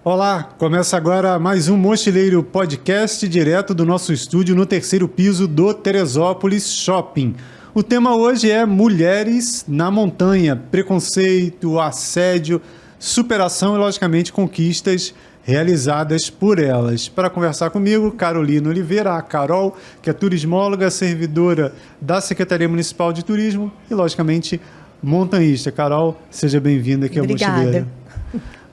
Olá, começa agora mais um Mochileiro Podcast direto do nosso estúdio no terceiro piso do Teresópolis Shopping. O tema hoje é mulheres na montanha, preconceito, assédio, superação e, logicamente, conquistas realizadas por elas. Para conversar comigo, Carolina Oliveira, a Carol, que é turismóloga, servidora da Secretaria Municipal de Turismo e, logicamente, montanhista. Carol, seja bem-vinda aqui ao Mochileiro.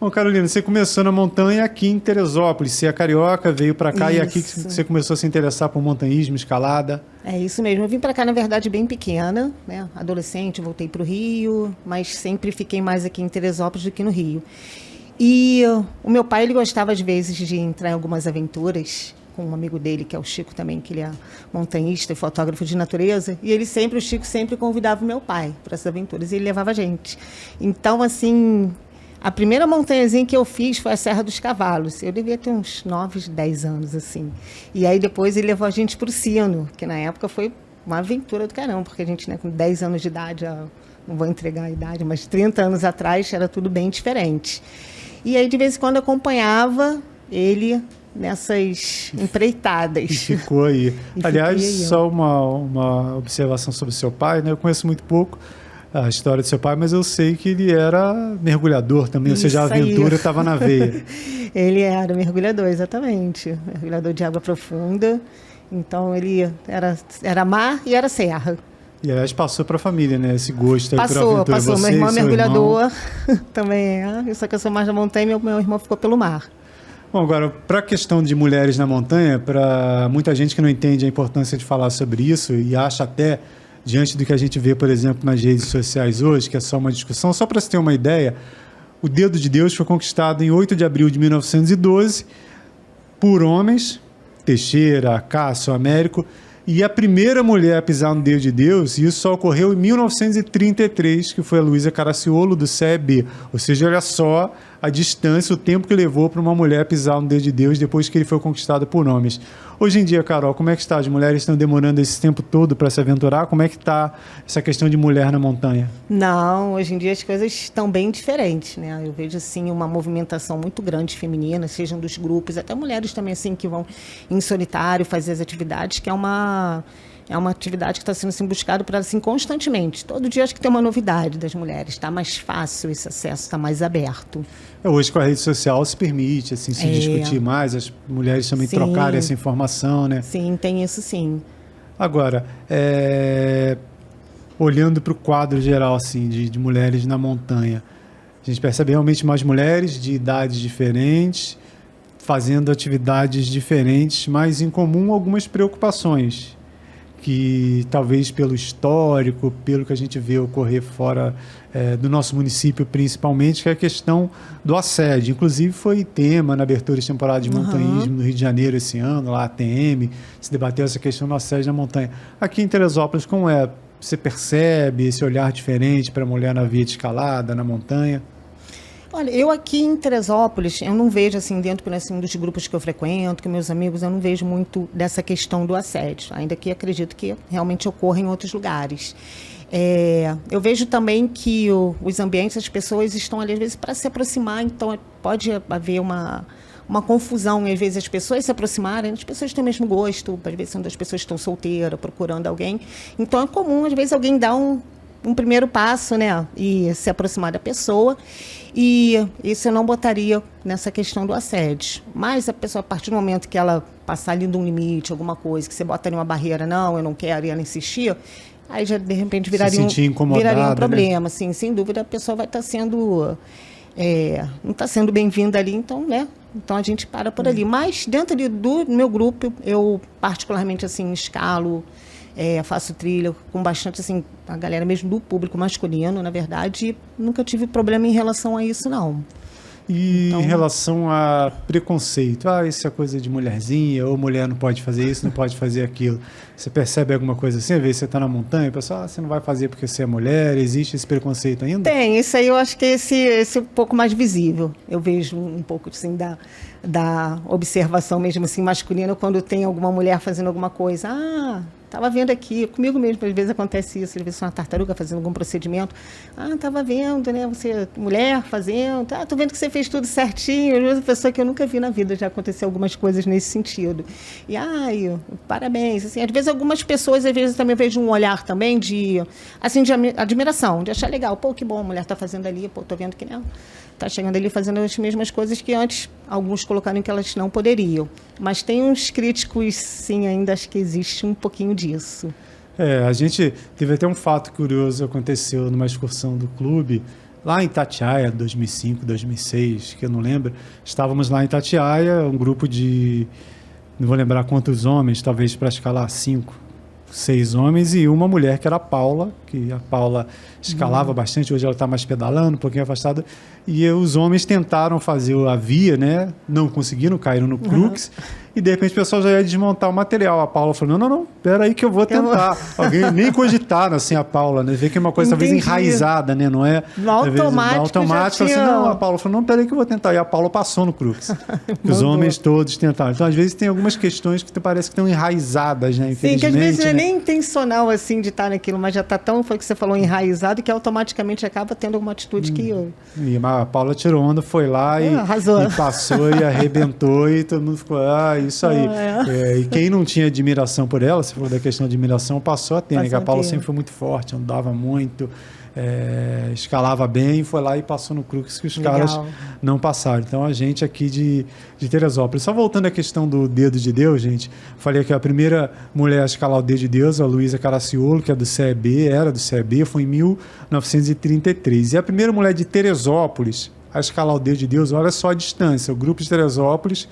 Bom, Carolina, você começou na montanha aqui em Teresópolis, você é carioca, veio para cá. Isso. E aqui que você começou a se interessar por montanhismo, escalada. É isso mesmo, eu vim para cá na verdade bem pequena, né? Adolescente, voltei para o Rio, mas sempre fiquei mais aqui em Teresópolis do que no Rio. E o meu pai, ele gostava às vezes de entrar em algumas aventuras com um amigo dele, que é o Chico também, que ele é montanhista e fotógrafo de natureza, e o Chico sempre convidava o meu pai para essas aventuras, e ele levava a gente. Então, assim, a primeira montanhazinha que eu fiz foi a Serra dos Cavalos. Eu devia ter uns 9, 10 anos, assim. E aí depois ele levou a gente para o Sino, que na época foi uma aventura do caramba, porque a gente, né, com 10 anos de idade, não vou entregar a idade, mas 30 anos atrás era tudo bem diferente. E aí de vez em quando eu acompanhava ele nessas empreitadas. E ficou aí. Aliás, só uma observação sobre o seu pai, né? Eu conheço muito pouco a história do seu pai, mas eu sei que ele era mergulhador também, ou seja, a aventura estava na veia. Ele era mergulhador, exatamente. Mergulhador de água profunda. Então, ele era mar e era serra. E, aliás, passou para a família, né? Esse gosto aí por aventura. Passou. Meu irmão é mergulhador também é. Só que eu sou mais da montanha e meu irmão ficou pelo mar. Bom, agora, para a questão de mulheres na montanha, para muita gente que não entende a importância de falar sobre isso e acha até, diante do que a gente vê, por exemplo, nas redes sociais hoje, que é só uma discussão, só para você ter uma ideia, o Dedo de Deus foi conquistado em 8 de abril de 1912 por homens, Teixeira, Cássio, Américo, e a primeira mulher a pisar no Dedo de Deus, isso só ocorreu em 1933, que foi a Luísa Caracciolo, do CEB. Ou seja, olha só a distância, o tempo que levou para uma mulher pisar no Dedo de Deus depois que ele foi conquistado por homens. Hoje em dia, Carol, como é que está? As mulheres estão demorando esse tempo todo para se aventurar? Como é que está essa questão de mulher na montanha? Não, hoje em dia as coisas estão bem diferentes, né? Eu vejo, assim, uma movimentação muito grande feminina, sejam dos grupos, até mulheres também, assim, que vão em solitário fazer as atividades, que é uma atividade que está sendo assim, buscada por elas assim, constantemente. Todo dia acho que tem uma novidade das mulheres. Está mais fácil esse acesso, está mais aberto. Hoje com a rede social se permite assim, se discutir mais, as mulheres também trocarem essa informação, né? Sim, tem isso sim. Agora, olhando para o quadro geral assim, de mulheres na montanha, a gente percebe realmente mais mulheres de idades diferentes, fazendo atividades diferentes, mas em comum algumas preocupações, que talvez pelo histórico, pelo que a gente vê ocorrer fora do nosso município principalmente, que é a questão do assédio. Inclusive foi tema na abertura de temporada de montanhismo no Rio de Janeiro esse ano, lá a ATM, se debateu essa questão do assédio na montanha. Aqui em Teresópolis, como é? Você percebe esse olhar diferente para a mulher na via de escalada, na montanha? Olha, eu aqui em Teresópolis, eu não vejo, assim, dentro assim, dos grupos que eu frequento, com meus amigos, eu não vejo muito dessa questão do assédio, ainda que acredito que realmente ocorra em outros lugares. Eu vejo também que os ambientes, as pessoas estão ali, às vezes, para se aproximar, então pode haver uma confusão, às vezes as pessoas se aproximarem, as pessoas têm o mesmo gosto, às vezes são das pessoas que estão solteiras, procurando alguém, então é comum, às vezes, alguém dar um primeiro passo, né, e se aproximar da pessoa, e isso eu não botaria nessa questão do assédio. Mas a pessoa, a partir do momento que ela passar ali de um limite, alguma coisa, que você bota ali uma barreira, não, eu não quero, e ela insistir, aí já, de repente, viraria um problema, né? Assim, sem dúvida, a pessoa vai estar sendo, não está sendo bem-vinda ali, então, né, então a gente para por ali. Mas, dentro do meu grupo, eu particularmente, assim, escalo, faço trilha com bastante, assim, a galera mesmo do público masculino, na verdade, e nunca tive problema em relação a isso, não. E então, em relação a preconceito, isso é coisa de mulherzinha, ou mulher não pode fazer isso, não pode fazer aquilo. Você percebe alguma coisa assim? Às vezes você está na montanha e o pessoal, você não vai fazer porque você é mulher, existe esse preconceito ainda? Tem, isso aí eu acho que esse é um pouco mais visível. Eu vejo um pouco, assim, da observação mesmo, assim, masculina, quando tem alguma mulher fazendo alguma coisa. estava vendo aqui, comigo mesmo, às vezes acontece isso, às vezes sou uma tartaruga fazendo algum procedimento. Estava vendo, né? Você, mulher, fazendo. Tô vendo que você fez tudo certinho. Às vezes, uma pessoa que eu nunca vi na vida, já aconteceu algumas coisas nesse sentido. E, parabéns. Assim, às vezes, algumas pessoas, às vezes, também vejo um olhar também de admiração, de achar legal. Pô, que bom, a mulher está fazendo ali, pô, tô vendo que não. Está chegando ali fazendo as mesmas coisas que antes alguns colocaram que elas não poderiam. Mas tem uns críticos, sim, ainda acho que existe um pouquinho disso. A gente teve até um fato curioso, aconteceu numa excursão do clube, lá em Itatiaia, 2005, 2006, que eu não lembro. Estávamos lá em Itatiaia, um grupo de, não vou lembrar quantos homens, talvez para escalar 5, 6 homens e uma mulher que era a Paula, que a Paula escalava bastante, hoje ela está mais pedalando, um pouquinho afastada, e os homens tentaram fazer a via, né? Não conseguiram, caíram no crux, e de repente o pessoal já ia desmontar o material. A Paula falou, não, pera aí que eu vou tentar. Alguém nem cogitaram assim a Paula, né? Vê que é uma coisa talvez enraizada, né? Não é? No automático assim, não, a Paula falou, não, pera aí que eu vou tentar. E a Paula passou no crux. Os homens todos tentaram. Então, às vezes, tem algumas questões que parece que estão enraizadas, né? Sim, que às vezes não é nem intencional, assim, de estar naquilo, mas já está tão, foi o que você falou, enraizado, que automaticamente acaba tendo alguma atitude que... E a Paula tirou onda, foi lá e passou e arrebentou e todo mundo ficou, isso aí. E quem não tinha admiração por ela, você falou da questão de admiração, passou a ter, né? A Paula sempre foi muito forte, andava muito, escalava bem, foi lá e passou no crux que os caras não passaram. Então, a gente aqui de Teresópolis. Só voltando à questão do Dedo de Deus, gente, falei que a primeira mulher a escalar o Dedo de Deus, a Luísa Caraciolo, que é do CEB, foi em 1933. E a primeira mulher de Teresópolis a escalar o Dedo de Deus, olha só a distância, o grupo de Teresópolis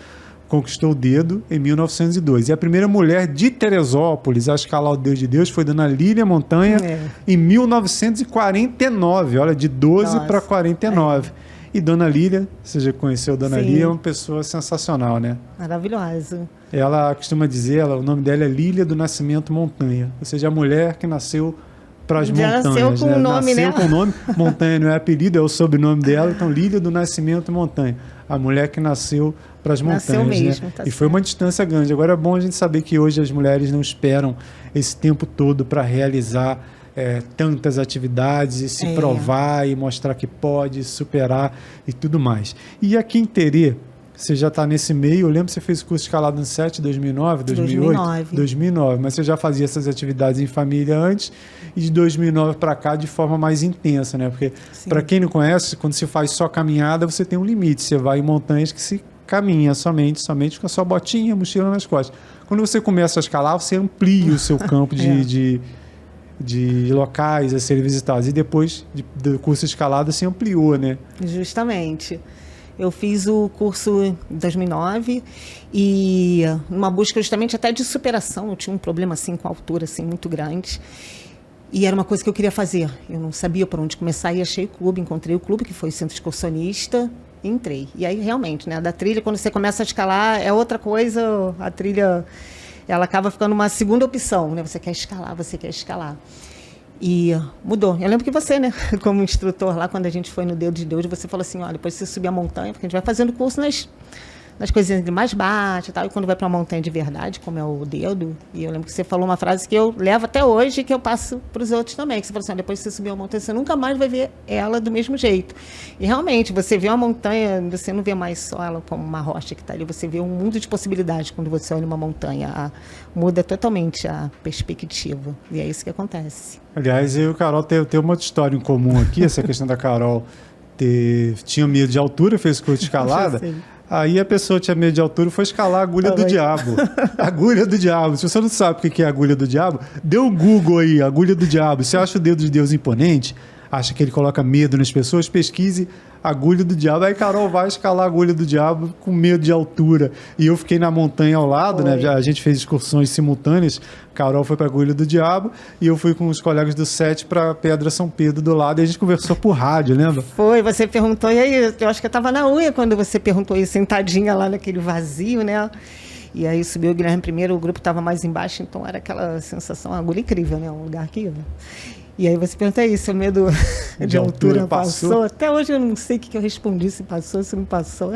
conquistou o dedo em 1902. E a primeira mulher de Teresópolis a escalar o Dedo de Deus foi Dona Lília Montanha em 1949. Olha, de 12 para 49. E Dona Lília, você já conheceu Dona Lília, é uma pessoa sensacional, né? Maravilhosa. Ela costuma dizer, o nome dela é Lília do Nascimento Montanha. Ou seja, a mulher que nasceu para as montanhas. Nasceu com o nome, nasceu com o nome. Montanha não é apelido, é o sobrenome dela. Então, Lília do Nascimento Montanha. A mulher que nasceu para as montanhas. Nasceu mesmo, né? E foi uma distância grande. Agora é bom a gente saber que hoje as mulheres não esperam esse tempo todo para realizar tantas atividades e se provar e mostrar que pode superar e tudo mais. E aqui em Terê, você já está nesse meio, eu lembro que você fez curso de escalada no 7, 2009, 2008? 2009, mas você já fazia essas atividades em família antes e de 2009 para cá de forma mais intensa, né? Porque para quem não conhece, quando se faz só caminhada, você tem um limite, você vai em montanhas que se caminha somente com a sua botinha, mochila nas costas. Quando você começa a escalar, você amplia o seu campo de locais a serem visitados. E depois do curso de escalada, se ampliou, né? Justamente. Eu fiz o curso em 2009 e numa busca justamente até de superação. Eu tinha um problema assim com a altura assim muito grande e era uma coisa que eu queria fazer. Eu não sabia por onde começar e achei o clube, encontrei o clube que foi o Centro Excursionista e entrei. E aí realmente, né, da trilha quando você começa a escalar é outra coisa. A trilha ela acaba ficando uma segunda opção, né? Você quer escalar. E mudou. Eu lembro que você, né, como instrutor lá, quando a gente foi no Dedo de Deus, você falou assim, olha, depois você subir a montanha, porque a gente vai fazendo curso nas coisinhas mais baixas e tal, e quando vai para uma montanha de verdade, como é o dedo, e eu lembro que você falou uma frase que eu levo até hoje, que eu passo para os outros também, que você falou assim, depois que você subir a montanha, você nunca mais vai ver ela do mesmo jeito. E realmente, você vê uma montanha, você não vê mais só ela como uma rocha que está ali, você vê um mundo de possibilidades quando você olha uma montanha, muda totalmente a perspectiva, e é isso que acontece. Aliás, eu e o Carol tem uma história em comum aqui, essa questão da Carol tinha medo de altura, fez curso de escalada. Aí a pessoa tinha medo de altura e foi escalar a agulha do diabo. Agulha do diabo. Se você não sabe o que é a agulha do diabo, dê um Google aí, agulha do diabo. Você acha o Dedo de Deus imponente? Acha que ele coloca medo nas pessoas? Pesquise agulha do diabo. Aí Carol vai escalar a agulha do diabo com medo de altura. E eu fiquei na montanha ao lado, né? A gente fez excursões simultâneas. Carol foi para a agulha do diabo e eu fui com os colegas do 7 para Pedra São Pedro do lado. E a gente conversou por rádio, lembra? Foi, você perguntou, e aí, eu acho que eu estava na unha quando você perguntou isso, sentadinha lá naquele vazio, né? E aí subiu o Guilherme primeiro, o grupo estava mais embaixo, então era aquela sensação, uma agulha incrível, né? Um lugar aqui, né? E aí você pergunta aí, se o medo de altura passou? Até hoje eu não sei o que eu respondi, se passou, se não passou.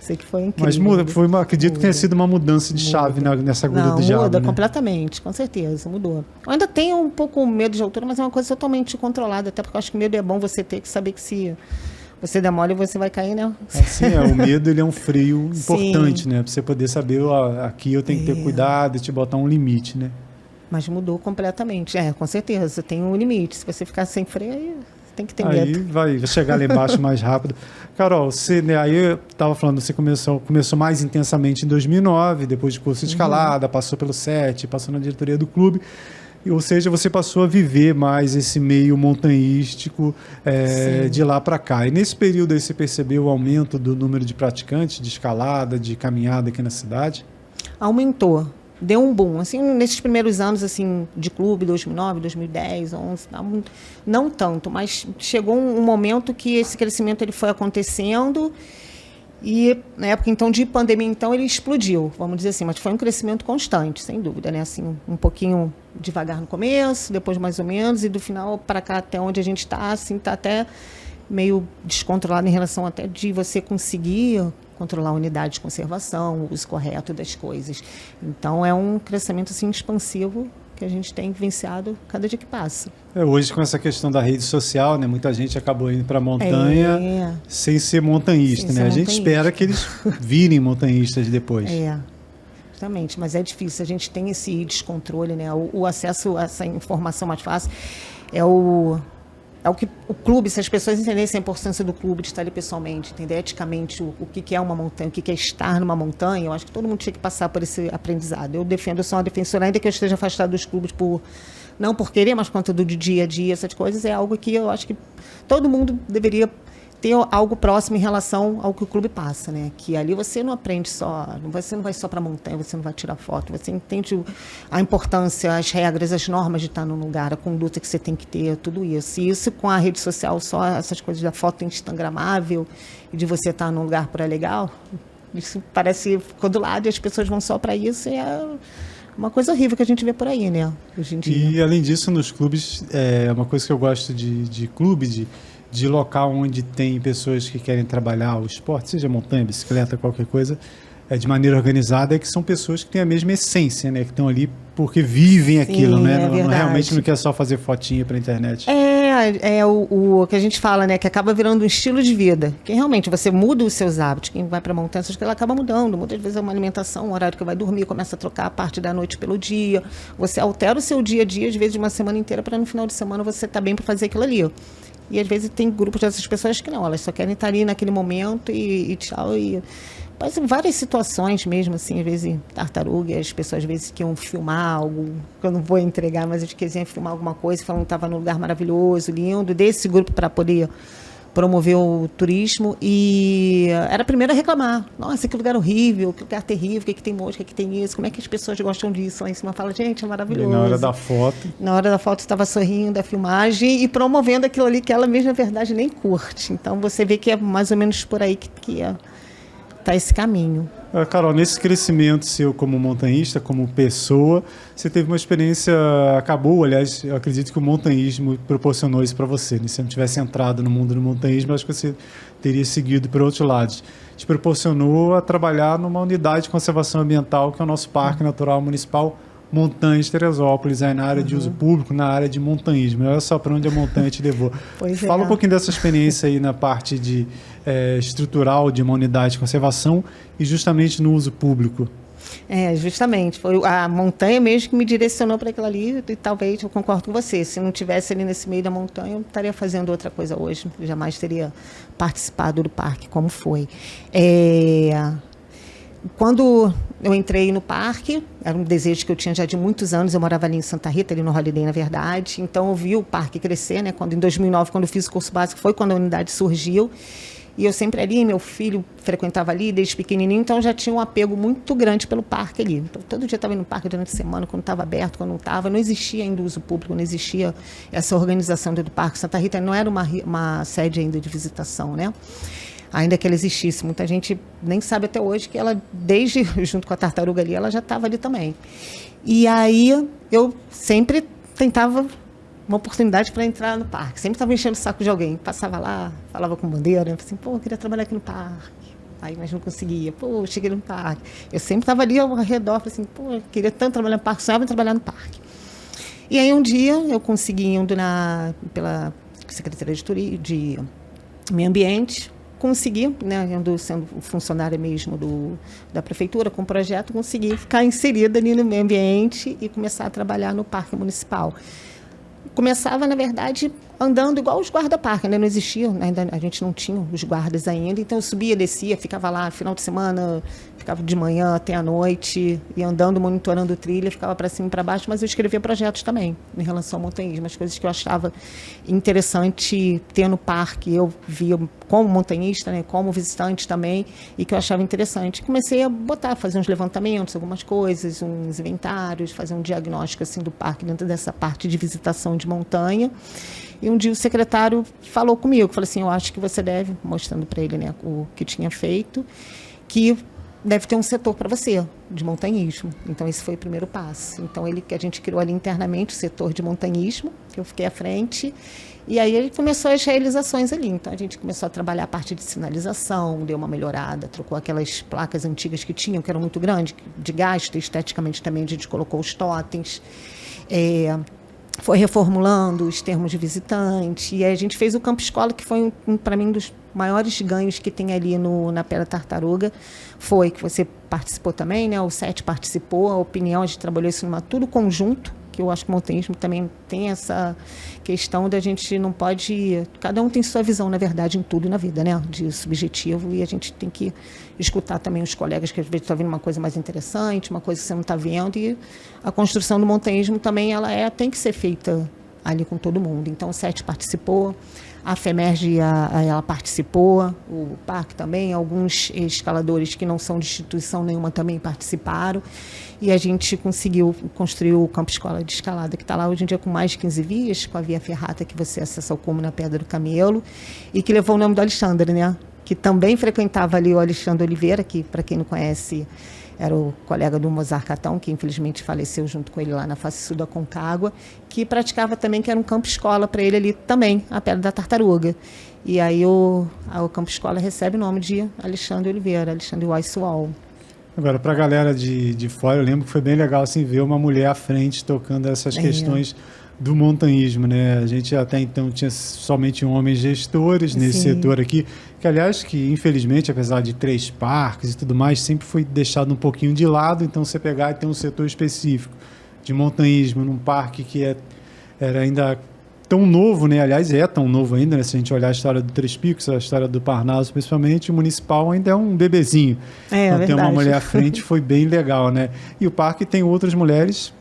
Sei que foi incrível. Mas acredito que tenha sido uma mudança de chave nessa agulha do diabo. Muda, né? Completamente, com certeza, mudou. Eu ainda tenho um pouco medo de altura, mas é uma coisa totalmente controlada, até porque eu acho que medo é bom você ter que saber que se você der mole, você vai cair, né? Assim, o medo ele é um freio importante, Sim. né? Para você poder saber, aqui eu tenho que ter cuidado e te botar um limite, né? Mas mudou completamente. Com certeza, tem um limite. Se você ficar sem freio, aí tem que ter medo. Aí vai chegar lá embaixo mais rápido. Carol, você, né, aí eu estava falando, você começou mais intensamente em 2009, depois de curso de escalada, passou pelo SET, passou na diretoria do clube. Ou seja, você passou a viver mais esse meio montanhístico de lá para cá. E nesse período aí você percebeu o aumento do número de praticantes de escalada, de caminhada aqui na cidade? Aumentou. Deu um boom, assim, nesses primeiros anos, assim, de clube, 2009, 2010, 2011, não tanto, mas chegou um momento que esse crescimento ele foi acontecendo e, na época, então, de pandemia, então, ele explodiu, vamos dizer assim, mas foi um crescimento constante, sem dúvida, né, assim, um pouquinho devagar no começo, depois mais ou menos, e do final para cá, até onde a gente está, assim, está até meio descontrolado em relação até de você conseguir controlar a unidade de conservação, o uso correto das coisas. Então, é um crescimento assim, expansivo que a gente tem vivenciado cada dia que passa. Hoje, com essa questão da rede social, né, muita gente acabou indo para a montanha sem ser montanhista. A gente espera que eles virem montanhistas depois. Justamente, mas é difícil. A gente tem esse descontrole, né? O acesso a essa informação mais fácil é o que o clube, se as pessoas entendessem a importância do clube, de estar ali pessoalmente, entender eticamente o que é uma montanha, o que é estar numa montanha, eu acho que todo mundo tinha que passar por esse aprendizado. Eu sou uma defensora, ainda que eu esteja afastada dos clubes não por querer, mas por conta do dia a dia, essas coisas, é algo que eu acho que todo mundo deveria ter algo próximo em relação ao que o clube passa, né? Que ali você não aprende você não vai só para a montanha, você não vai tirar foto, você entende a importância, as regras, as normas de estar num lugar, a conduta que você tem que ter, tudo isso. E isso com a rede social, só essas coisas da foto instagramável e de você estar num lugar por legal, isso parece ficou do lado e as pessoas vão só para isso, é uma coisa horrível que a gente vê por aí, né? Hoje em dia. E além disso, nos clubes, uma coisa que eu gosto de clube, de local onde tem pessoas que querem trabalhar o esporte, seja montanha, bicicleta, qualquer coisa, de maneira organizada, é que são pessoas que têm a mesma essência, né? Que estão ali porque vivem aquilo, né? Realmente não quer só fazer fotinha para a internet. O que a gente fala, né? Que acaba virando um estilo de vida. Que realmente você muda os seus hábitos. Quem vai para a montanha, ela acaba mudando. Muitas vezes é uma alimentação, um horário que vai dormir, começa a trocar a parte da noite pelo dia. Você altera o seu dia a dia, às vezes, de uma semana inteira, para no final de semana você estar bem para fazer aquilo ali. E às vezes tem grupos dessas pessoas que não, elas só querem estar ali naquele momento e tchau. Mas em várias situações mesmo, assim, às vezes tartaruga, as pessoas às vezes queriam filmar algo, que eu não vou entregar, mas eles queriam filmar alguma coisa, falando que estava num lugar maravilhoso, lindo, desse grupo para poder promover o turismo, e era a primeira a reclamar. Nossa, que lugar horrível, que lugar terrível, que tem mosca, que tem isso, como é que as pessoas gostam disso? Lá em cima fala, gente, é maravilhoso. E na hora da foto? Na hora da foto estava sorrindo da filmagem e promovendo aquilo ali que ela mesma, na verdade, nem curte. Então, você vê que é mais ou menos por aí que está esse caminho. Carol, nesse crescimento seu como montanhista, como pessoa, você teve uma experiência, aliás, eu acredito que o montanhismo proporcionou isso para você, né? Se você não tivesse entrado no mundo do montanhismo, acho que você teria seguido por outros lados. Te proporcionou a trabalhar numa unidade de conservação ambiental, que é o nosso Parque Natural Municipal Montanha de Teresópolis, aí na área de uso público, na área de montanhismo. Olha só para onde a montanha te levou. Fala um pouquinho dessa experiência aí na parte estrutural de uma unidade de conservação e justamente no uso público. Justamente. Foi a montanha mesmo que me direcionou para aquilo ali e talvez eu concordo com você. Se não tivesse ali nesse meio da montanha, eu estaria fazendo outra coisa hoje. Eu jamais teria participado do parque como foi. Quando eu entrei no parque, era um desejo que eu tinha já de muitos anos, eu morava ali em Santa Rita, ali no Holiday, na verdade, então eu vi o parque crescer, né? Em 2009, quando eu fiz o curso básico, foi quando a unidade surgiu, e eu sempre ali, meu filho frequentava ali desde pequenininho, então já tinha um apego muito grande pelo parque ali. Então, todo dia estava indo no parque durante a semana, quando estava aberto, quando não estava, não existia ainda uso público, não existia essa organização do parque. Santa Rita não era uma sede ainda de visitação, né? Ainda que ela existisse. Muita gente nem sabe até hoje que ela, desde junto com a tartaruga ali, ela já estava ali também. E aí eu sempre tentava uma oportunidade para entrar no parque. Sempre estava enchendo o saco de alguém. Passava lá, falava com bandeira, assim, pô, eu queria trabalhar aqui no parque. Aí, mas não conseguia. Pô, eu cheguei no parque. Eu sempre estava ali ao redor, assim, pô, eu queria tanto trabalhar no parque, sonhava em trabalhar no parque. E aí, um dia, eu consegui, indo pela Secretaria de Meio Ambiente, consegui, né, sendo funcionária mesmo da prefeitura, com o projeto, consegui ficar inserida ali no meio ambiente e começar a trabalhar no Parque Municipal. Começava, na verdade, andando igual os guarda-parque, né? Não existia, ainda a gente não tinha os guardas ainda, então eu subia, descia, ficava lá final de semana, ficava de manhã até à noite, ia andando, monitorando trilha, ficava para cima e para baixo, mas eu escrevia projetos também em relação ao montanhismo, as coisas que eu achava interessante ter no parque, eu via como montanhista, né, como visitante também, e que eu achava interessante. Comecei a fazer uns levantamentos, algumas coisas, uns inventários, fazer um diagnóstico assim, do parque dentro dessa parte de visitação de montanha. E um dia o secretário falou comigo, falou assim, eu acho que você deve, mostrando para ele, né, o que tinha feito, que deve ter um setor para você, de montanhismo. Então, esse foi o primeiro passo. Então, a gente criou ali internamente o setor de montanhismo, que eu fiquei à frente, e aí ele começou as realizações ali. Então, a gente começou a trabalhar a parte de sinalização, deu uma melhorada, trocou aquelas placas antigas que tinham, que eram muito grandes, de gasto, esteticamente também a gente colocou os totens, foi reformulando os termos de visitante, e aí a gente fez o Campo Escola, que foi, para mim, um dos maiores ganhos que tem ali na Pedra Tartaruga, foi que você participou também, né? O SET participou, a Opinião, a gente trabalhou isso tudo conjunto, que eu acho que o montanhismo também tem essa questão da gente não pode... Cada um tem sua visão, na verdade, em tudo na vida, né? De subjetivo, e a gente tem que escutar também os colegas que às vezes estão vendo uma coisa mais interessante, uma coisa que você não está vendo, e a construção do montanhismo também tem que ser feita ali com todo mundo. Então, o SET participou, a FEMERGE ela participou, o parque também, alguns escaladores que não são de instituição nenhuma também participaram, e a gente conseguiu construir o Campo Escola de Escalada, que está lá hoje em dia com mais de 15 vias, com a via ferrata que você acessa o cume na Pedra do Camelo, e que levou o nome do Alexandre, né? Que também frequentava ali o Alexandre Oliveira, que, para quem não conhece, era o colega do Mozart Catão, que infelizmente faleceu junto com ele lá na face sul da Concagua, que praticava também, que era um campo escola para ele ali também, a Pedra da Tartaruga. E aí o campo escola recebe o nome de Alexandre Oliveira, Alexandre Weisswall. Agora, para a galera de fora, eu lembro que foi bem legal assim, ver uma mulher à frente tocando essas questões do montanhismo, né? A gente até então tinha somente homens gestores nesse setor aqui, que aliás, que infelizmente, apesar de 3 parques e tudo mais, sempre foi deixado um pouquinho de lado. Então, você pegar e ter um setor específico de montanhismo num parque que era ainda tão novo, né? Aliás, é tão novo ainda, né? Se a gente olhar a história do Três Picos, a história do Parnaso, principalmente, o municipal ainda é um bebezinho. Então, ter uma mulher à frente foi bem legal, né? E o parque tem outras mulheres,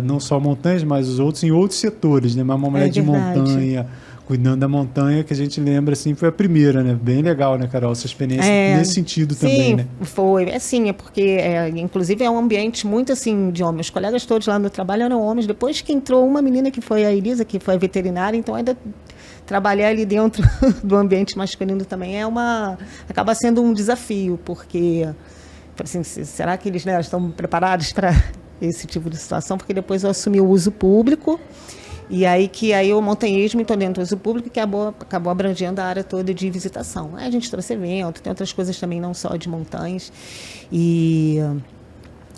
não só montanhas, mas os outros em outros setores, né? Mas uma mulher de montanha, cuidando da montanha, que a gente lembra, assim, foi a primeira, né? Bem legal, né, Carol? Essa experiência nesse sentido também, né? Sim, foi. Porque, inclusive, é um ambiente muito, assim, de homens. Os colegas todos lá no trabalho eram homens. Depois que entrou uma menina, que foi a Elisa, que foi a veterinária, então ainda trabalhar ali dentro do ambiente masculino também acaba sendo um desafio, porque, assim, será que eles, né, estão preparados para esse tipo de situação? Porque depois eu assumi o uso público, e aí o montanhismo, então, dentro do uso público, que acabou abrangendo a área toda de visitação. Aí a gente trouxe evento, tem outras coisas também, não só de montanhas, e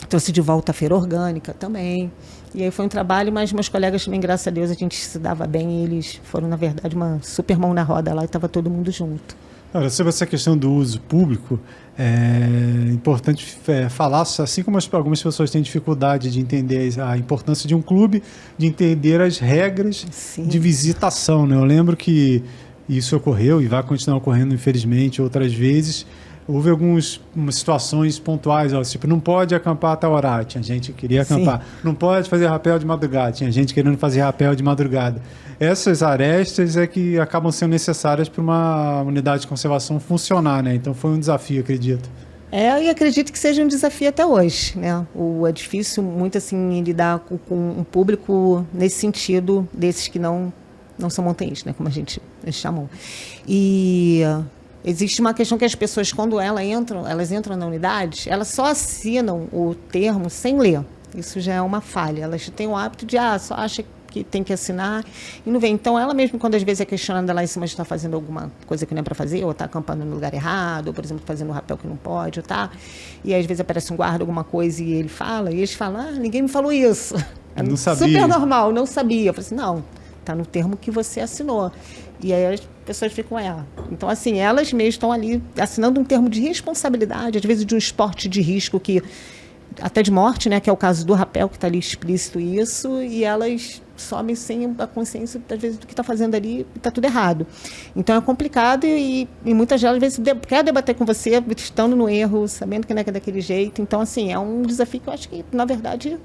trouxe de volta a feira orgânica também. E aí foi um trabalho, mas meus colegas também, graças a Deus, a gente se dava bem, e eles foram, na verdade, uma super mão na roda lá, e estava todo mundo junto. Agora, sobre essa questão do uso público, é importante falar, assim como algumas pessoas têm dificuldade de entender a importância de um clube, de entender as regras de visitação, né? Eu lembro que isso ocorreu e vai continuar ocorrendo, infelizmente, outras vezes. Houve algumas situações pontuais, tipo, não pode acampar a tal horário, tinha gente que queria acampar. Sim. Não pode fazer rapel de madrugada, tinha gente querendo fazer rapel de madrugada. Essas arestas é que acabam sendo necessárias para uma unidade de conservação funcionar, né? Então foi um desafio, acredito. E acredito que seja um desafio até hoje, né? É difícil muito, assim, lidar com um público nesse sentido, desses que não são montanhistas, né? Como a gente chamou. E existe uma questão que as pessoas, quando elas entram na unidade, elas só assinam o termo sem ler. Isso já é uma falha. Elas têm o hábito de, só acha porque tem que assinar e não vem. Então, ela mesmo, quando às vezes é questionada lá em cima de estar fazendo alguma coisa que não é para fazer, ou está acampando no lugar errado, ou, por exemplo, fazendo um rapel que não pode, ou tá, e às vezes aparece um guarda, alguma coisa, e ele fala, e eles falam, ninguém me falou isso. Não sabia. Super normal, não sabia. Eu falei assim, não, está no termo que você assinou. E aí as pessoas ficam, Então, assim, elas mesmas estão ali assinando um termo de responsabilidade, às vezes de um esporte de risco que até de morte, né, que é o caso do rapel, que está ali explícito isso, e elas sobem sem a consciência, às vezes, do que está fazendo ali e está tudo errado. Então, é complicado e muitas delas, às vezes, quer debater com você, estando no erro, sabendo que não é daquele jeito. Então, assim, é um desafio que eu acho que, na verdade,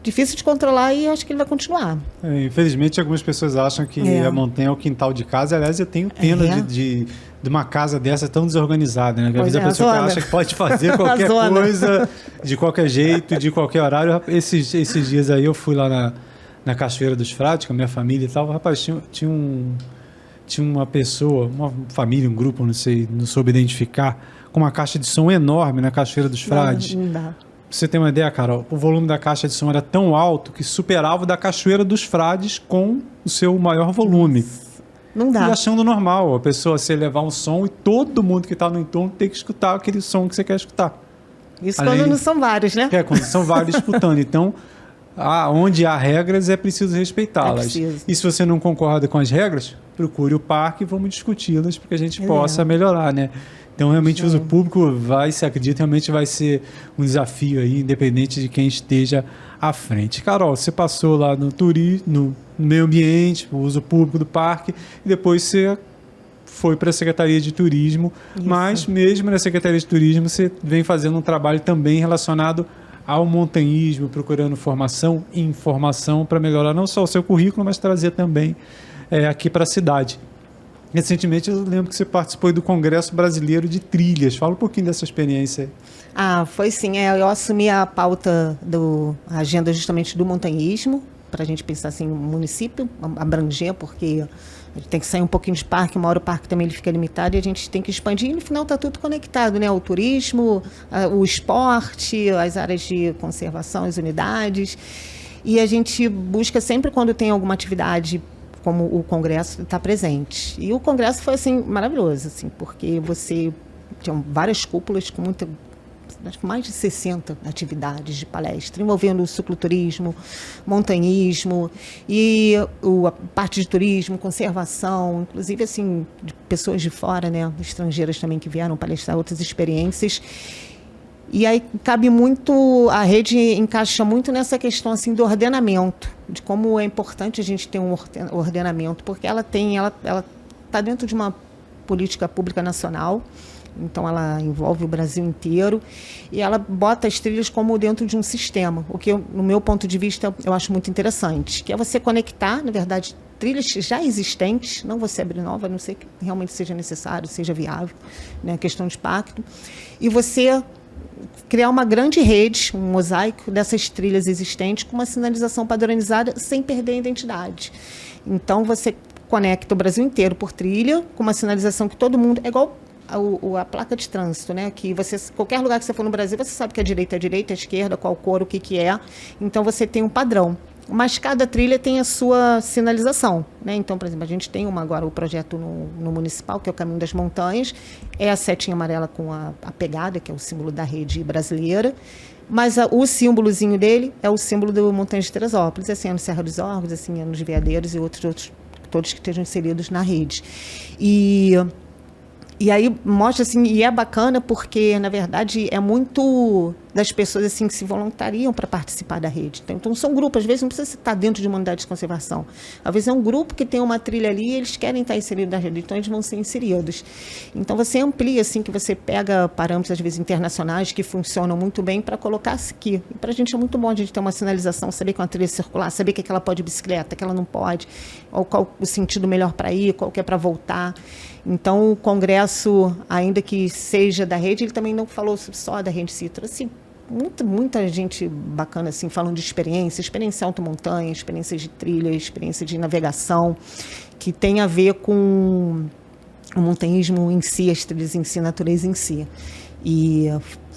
difícil de controlar e acho que ele vai continuar. Infelizmente, algumas pessoas acham que a montanha é o quintal de casa. Aliás, eu tenho pena de uma casa dessa tão desorganizada, né? Às vezes a pessoa que acha que pode fazer qualquer coisa, de qualquer jeito, de qualquer horário. Esses dias aí eu fui lá na Cachoeira dos Frades, com a minha família e tal. Rapaz, tinha uma pessoa, uma família, um grupo, não sei, não soube identificar, com uma caixa de som enorme na Cachoeira dos Frades. Não dá. Pra você ter uma ideia, Carol, o volume da caixa de som era tão alto que superava o da Cachoeira dos Frades com o seu maior volume. Não dá. E achando normal a pessoa se levar um som e todo mundo que está no entorno tem que escutar aquele som que você quer escutar. Isso quando não são vários, né? Quando são vários disputando. Então, onde há regras é preciso respeitá-las. E se você não concorda com as regras, procure o parque e vamos discuti-las para que a gente possa melhorar, né? Então, realmente, o uso público realmente vai ser um desafio aí, independente de quem esteja à frente. Carol, você passou lá no turismo, no meio ambiente, o uso público do parque, e depois você foi para a Secretaria de Turismo, mas mesmo na Secretaria de Turismo você vem fazendo um trabalho também relacionado ao montanhismo, procurando formação e informação para melhorar não só o seu currículo, mas trazer também aqui para a cidade. Recentemente eu lembro que você participou do Congresso Brasileiro de Trilhas. Fala um pouquinho dessa experiência aí. Foi sim. Eu assumi a pauta a agenda justamente do montanhismo, para a gente pensar assim, o município, abranger, porque a gente tem que sair um pouquinho de parque, uma hora o parque também ele fica limitado e a gente tem que expandir e no final está tudo conectado, né? O turismo, o esporte, as áreas de conservação, as unidades. E a gente busca sempre quando tem alguma atividade como o Congresso está presente. E o Congresso foi assim, maravilhoso, assim, porque você tinha várias cúpulas com acho que mais de 60 atividades de palestra, envolvendo o cicloturismo, montanhismo e a parte de turismo, conservação, inclusive assim, de pessoas de fora, né, estrangeiras também que vieram palestrar outras experiências. E aí cabe muito, a rede encaixa muito nessa questão assim do ordenamento, de como é importante a gente ter um ordenamento, porque ela está dentro de uma política pública nacional, então ela envolve o Brasil inteiro e ela bota as trilhas como dentro de um sistema, o que no meu ponto de vista eu acho muito interessante, que é você conectar, na verdade, trilhas já existentes, não você abrir nova, a não ser que realmente seja necessário, seja viável, né, questão de pacto, e você criar uma grande rede, um mosaico dessas trilhas existentes com uma sinalização padronizada sem perder a identidade. Então, você conecta o Brasil inteiro por trilha, com uma sinalização que todo mundo... É igual a placa de trânsito, né? Que qualquer lugar que você for no Brasil, você sabe que a direita é a direita, a esquerda, qual cor, o que é. Então, você tem um padrão. Mas cada trilha tem a sua sinalização, né? Então, por exemplo, a gente tem agora o projeto no municipal, que é o Caminho das Montanhas, é a setinha amarela com a pegada, que é o símbolo da rede brasileira, mas o símbolozinho dele é o símbolo do Montanha de Teresópolis, assim, é no Serra dos Órgãos, assim, é nos Veadeiros e outros, todos que estejam inseridos na rede. E aí mostra assim, e é bacana porque, na verdade, é muito das pessoas assim que se voluntariam para participar da rede. Então, são grupos, às vezes não precisa estar dentro de uma unidade de conservação. Às vezes é um grupo que tem uma trilha ali e eles querem estar inseridos na rede, então eles vão ser inseridos. Então, você amplia, assim, que você pega parâmetros, às vezes, internacionais que funcionam muito bem para colocar aqui. E para a gente é muito bom a gente ter uma sinalização, saber que é uma trilha circular, saber que ela pode ir de bicicleta, que ela não pode, ou qual o sentido melhor para ir, qual que é para voltar. Então, o Congresso, ainda que seja da rede, ele também não falou só da rede Citra, assim, muita gente bacana, assim, falando de experiência automontanha, experiência de trilha, experiência de navegação, que tem a ver com o montanhismo em si, as trilhas em si, a natureza em si. E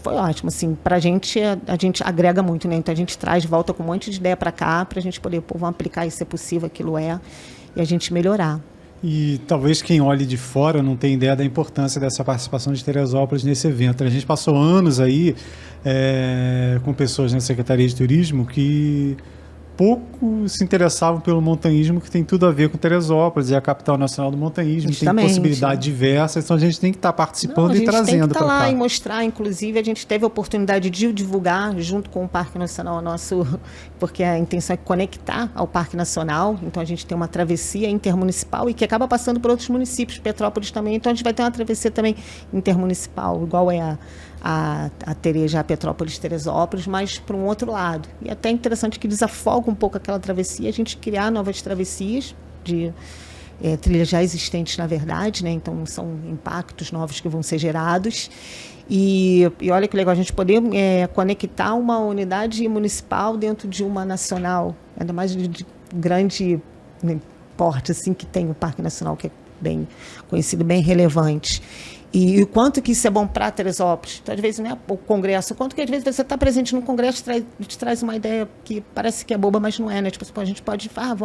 foi ótimo, assim, pra gente, a gente agrega muito, né? Então a gente traz, volta com um monte de ideia para cá, pra gente poder, vamos aplicar isso, se é possível, aquilo e a gente melhorar. E talvez quem olhe de fora não tenha ideia da importância dessa participação de Teresópolis nesse evento. A gente passou anos aí com pessoas na Secretaria de Turismo que pouco se interessavam pelo montanhismo, que tem tudo a ver com Teresópolis, é a capital nacional do montanhismo, Justamente. tem possibilidades diversas, então a gente tem que estar participando e trazendo para cá. A gente tem que estar lá e mostrar, inclusive, a gente teve a oportunidade de divulgar junto com o Parque Nacional porque a intenção é conectar ao Parque Nacional, então a gente tem uma travessia intermunicipal e que acaba passando por outros municípios, Petrópolis também, então a gente vai ter uma travessia também intermunicipal, igual é a Tereja, a Petrópolis, Teresópolis, mas para um outro lado. E até interessante que desafoga um pouco aquela travessia, a gente criar novas travessias de trilhas já existentes, na verdade, né? Então são impactos novos que vão ser gerados. E olha que legal, a gente poder conectar uma unidade municipal dentro de uma nacional, ainda mais de grande, né, porte, assim, que tem o Parque Nacional, que é bem conhecido, bem relevante. E o quanto que isso é bom para Teresópolis. Então, às vezes, né, o Congresso, o quanto que às vezes você está presente no Congresso te traz uma ideia que parece que é boba, mas não é, né? Tipo, a gente pode falar,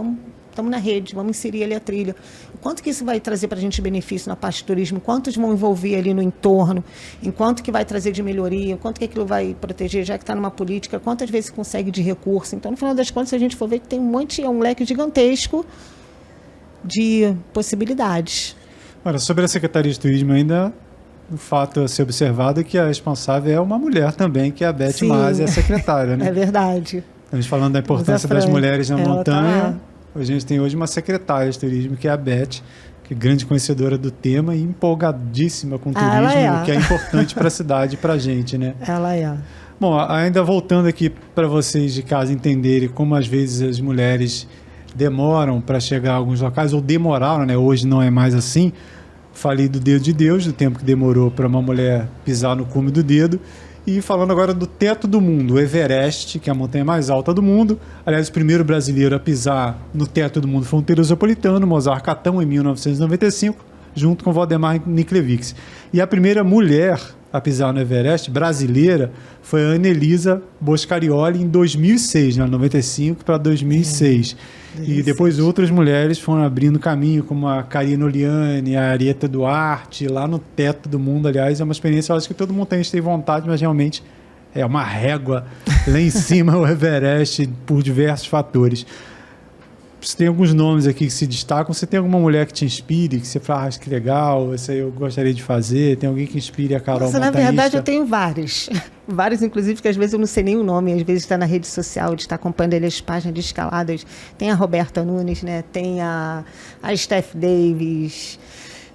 estamos na rede, vamos inserir ali a trilha. O quanto que isso vai trazer para a gente benefício na parte de turismo, quantos vão envolver ali no entorno, em quanto que vai trazer de melhoria, quanto que aquilo vai proteger, já que está numa política, quantas vezes consegue de recurso. Então, no final das contas, se a gente for ver que tem um leque gigantesco de possibilidades. Olha, sobre a Secretaria de Turismo ainda, o fato a ser observado é que a responsável é uma mulher também, que é a Beth Masi, a secretária, né? É verdade. Estamos falando da importância das mulheres na montanha. A gente tem hoje uma secretária de turismo, que é a Beth, que é grande conhecedora do tema e empolgadíssima com o turismo, o que é importante para a cidade e para a gente, né? Ela é. Bom, ainda voltando aqui para vocês de casa entenderem como às vezes as mulheres demoram para chegar a alguns locais, ou demoraram, né? Hoje não é mais assim. Falei do dedo de Deus, do tempo que demorou para uma mulher pisar no cume do dedo. E falando agora do teto do mundo, o Everest, que é a montanha mais alta do mundo. Aliás, o primeiro brasileiro a pisar no teto do mundo foi um teresopolitano, Mozart Catão, em 1995, junto com Valdemar Niklevics. E a primeira mulher a pisar no Everest, brasileira, foi a Anelisa Boscarioli em 2006, né, 95 para 2006. E depois outras mulheres foram abrindo caminho, como a Karina Oliane, a Arieta Duarte, lá no teto do mundo. Aliás, é uma experiência, eu acho que todo montanhista tem vontade, mas realmente é uma régua lá em cima, o Everest, por diversos fatores. Você tem alguns nomes aqui que se destacam. Você tem alguma mulher que te inspire, que você fala, que legal, essa eu gostaria de fazer? Tem alguém que inspire a Carol montanhista? Na verdade, eu tenho vários. Vários, inclusive, que às vezes eu não sei nem o nome. Às vezes está na rede social, de estar acompanhando ali as páginas de escaladas. Tem a Roberta Nunes, né? Tem a Steph Davis,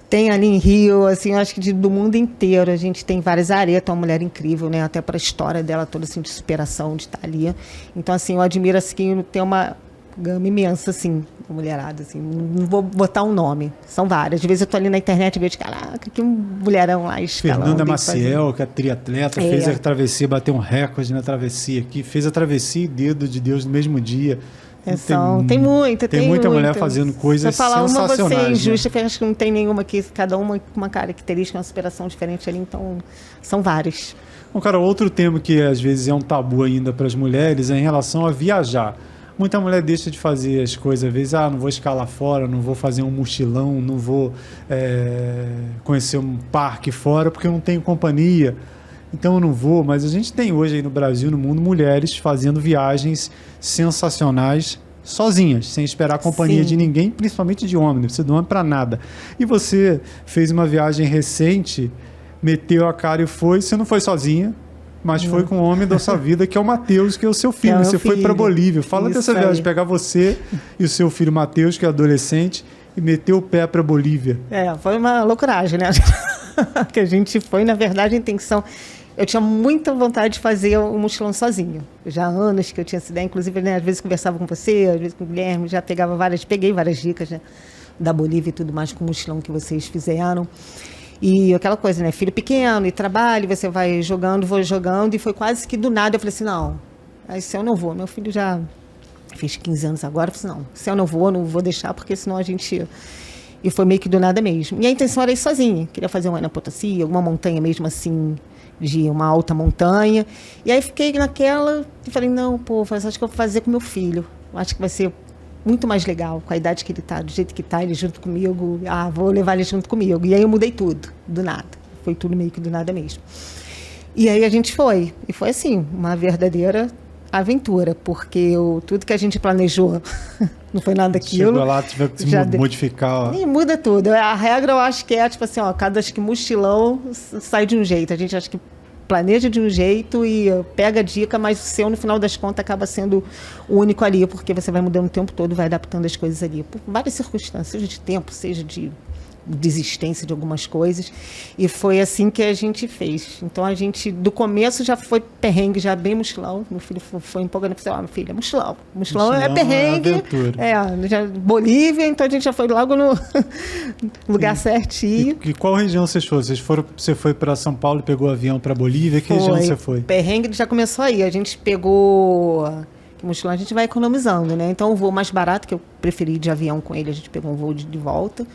tem a Lynn Hill, assim, eu acho que do mundo inteiro. A gente tem várias. A Areta, uma mulher incrível, né? Até para a história dela toda, assim, de superação, de estar ali. Então, assim, eu admiro, assim, tem uma gama imensa, assim, mulherada, assim, não vou botar um nome, são várias. Às vezes eu tô ali na internet e vejo, caraca, que mulherão lá escalando. Fernanda Maciel, que é triatleta, fez a travessia, bateu um recorde na travessia aqui, fez a travessia e Dedo de Deus no mesmo dia. Tem muita mulher fazendo coisas sensacionais. Uma você é injusta, né? porque acho que não tem nenhuma aqui, cada uma com uma característica, uma superação diferente ali, então são várias. Bom, cara, outro tema que às vezes é um tabu ainda para as mulheres é em relação a viajar. Muita mulher deixa de fazer as coisas, às vezes, não vou escalar fora, não vou fazer um mochilão, não vou conhecer um parque fora porque eu não tenho companhia, então eu não vou. Mas a gente tem hoje aí no Brasil, no mundo, mulheres fazendo viagens sensacionais sozinhas, sem esperar a companhia de ninguém, principalmente de homem, não precisa de homem para nada. E você fez uma viagem recente, meteu a cara e foi, você não foi sozinha, mas foi com o homem da sua vida, que é o Matheus, que é o seu filho. Você foi para Bolívia. Fala dessa viagem, pegar você e o seu filho Matheus, que é adolescente, e meter o pé para Bolívia. Foi uma loucuragem, né? Que a gente foi, na verdade, a intenção... Eu tinha muita vontade de fazer o mochilão sozinho. Já há anos que eu tinha essa ideia, inclusive, né, às vezes conversava com você, às vezes com o Guilherme, já peguei várias dicas, né, da Bolívia e tudo mais com o mochilão que vocês fizeram. E aquela coisa, né? Filho pequeno e trabalho, você vai jogando, vou jogando. E foi quase que do nada. Eu falei assim, não, se eu não vou. Meu filho já fez 15 anos agora. Eu falei assim, não, se eu não vou deixar, porque senão a gente... E foi meio que do nada mesmo. E a intenção era ir sozinha. Queria fazer um Ana Potosí, alguma montanha mesmo assim, de uma alta montanha. E aí fiquei naquela e falei, não, pô, acho que eu vou fazer com meu filho. Acho que vai ser muito mais legal, com a idade que ele está, do jeito que está, ele junto comigo. Vou levar ele junto comigo. E aí eu mudei tudo, do nada. Foi tudo meio que do nada mesmo. E aí a gente foi. E foi assim, uma verdadeira aventura, porque tudo que a gente planejou não foi nada daquilo. Chegou lá, tive que modificar. E muda tudo. A regra eu acho que é, tipo assim, cada acho que mochilão sai de um jeito. A gente acha que planeja de um jeito e pega a dica, mas o seu, no final das contas, acaba sendo o único ali, porque você vai mudando o tempo todo, vai adaptando as coisas ali, por várias circunstâncias, seja de tempo, seja de desistência de algumas coisas, e foi assim que a gente fez. Então a gente, do começo, já foi perrengue, já bem mochilão. Meu filho foi empolgando, eu falei, minha filha, mochilão é perrengue, já Bolívia, então a gente já foi logo no lugar certinho. E qual região vocês foram? Você foi para São Paulo e pegou o avião para Bolívia? Que região você foi? Perrengue já começou aí, a gente pegou... mochilão a gente vai economizando, né? Então o voo mais barato, que eu preferi ir de avião com ele, a gente pegou um voo de volta,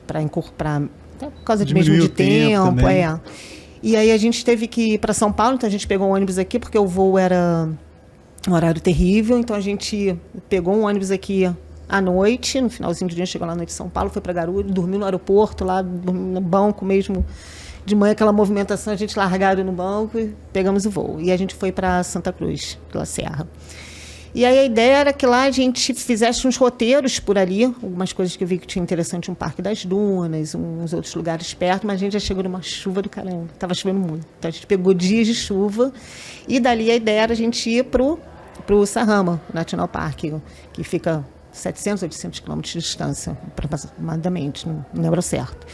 para incorporar, por causa de mesmo de tempo. E aí a gente teve que ir para São Paulo, então a gente pegou um ônibus aqui, porque o voo era um horário terrível, então a gente pegou um ônibus aqui à noite, no finalzinho do dia, chegou lá à noite em São Paulo, foi para Guarulhos, dormiu no aeroporto, lá no banco mesmo, de manhã aquela movimentação, a gente largado no banco e pegamos o voo. E a gente foi para Santa Cruz, pela Serra. E aí a ideia era que lá a gente fizesse uns roteiros por ali, algumas coisas que eu vi que tinha interessante, um Parque das Dunas, uns outros lugares perto, mas a gente já chegou numa chuva do caramba, estava chovendo muito. Então a gente pegou dias de chuva e dali a ideia era a gente ir pro Sarrama, National Park, que fica 700, 800 quilômetros de distância, aproximadamente, não lembro certo.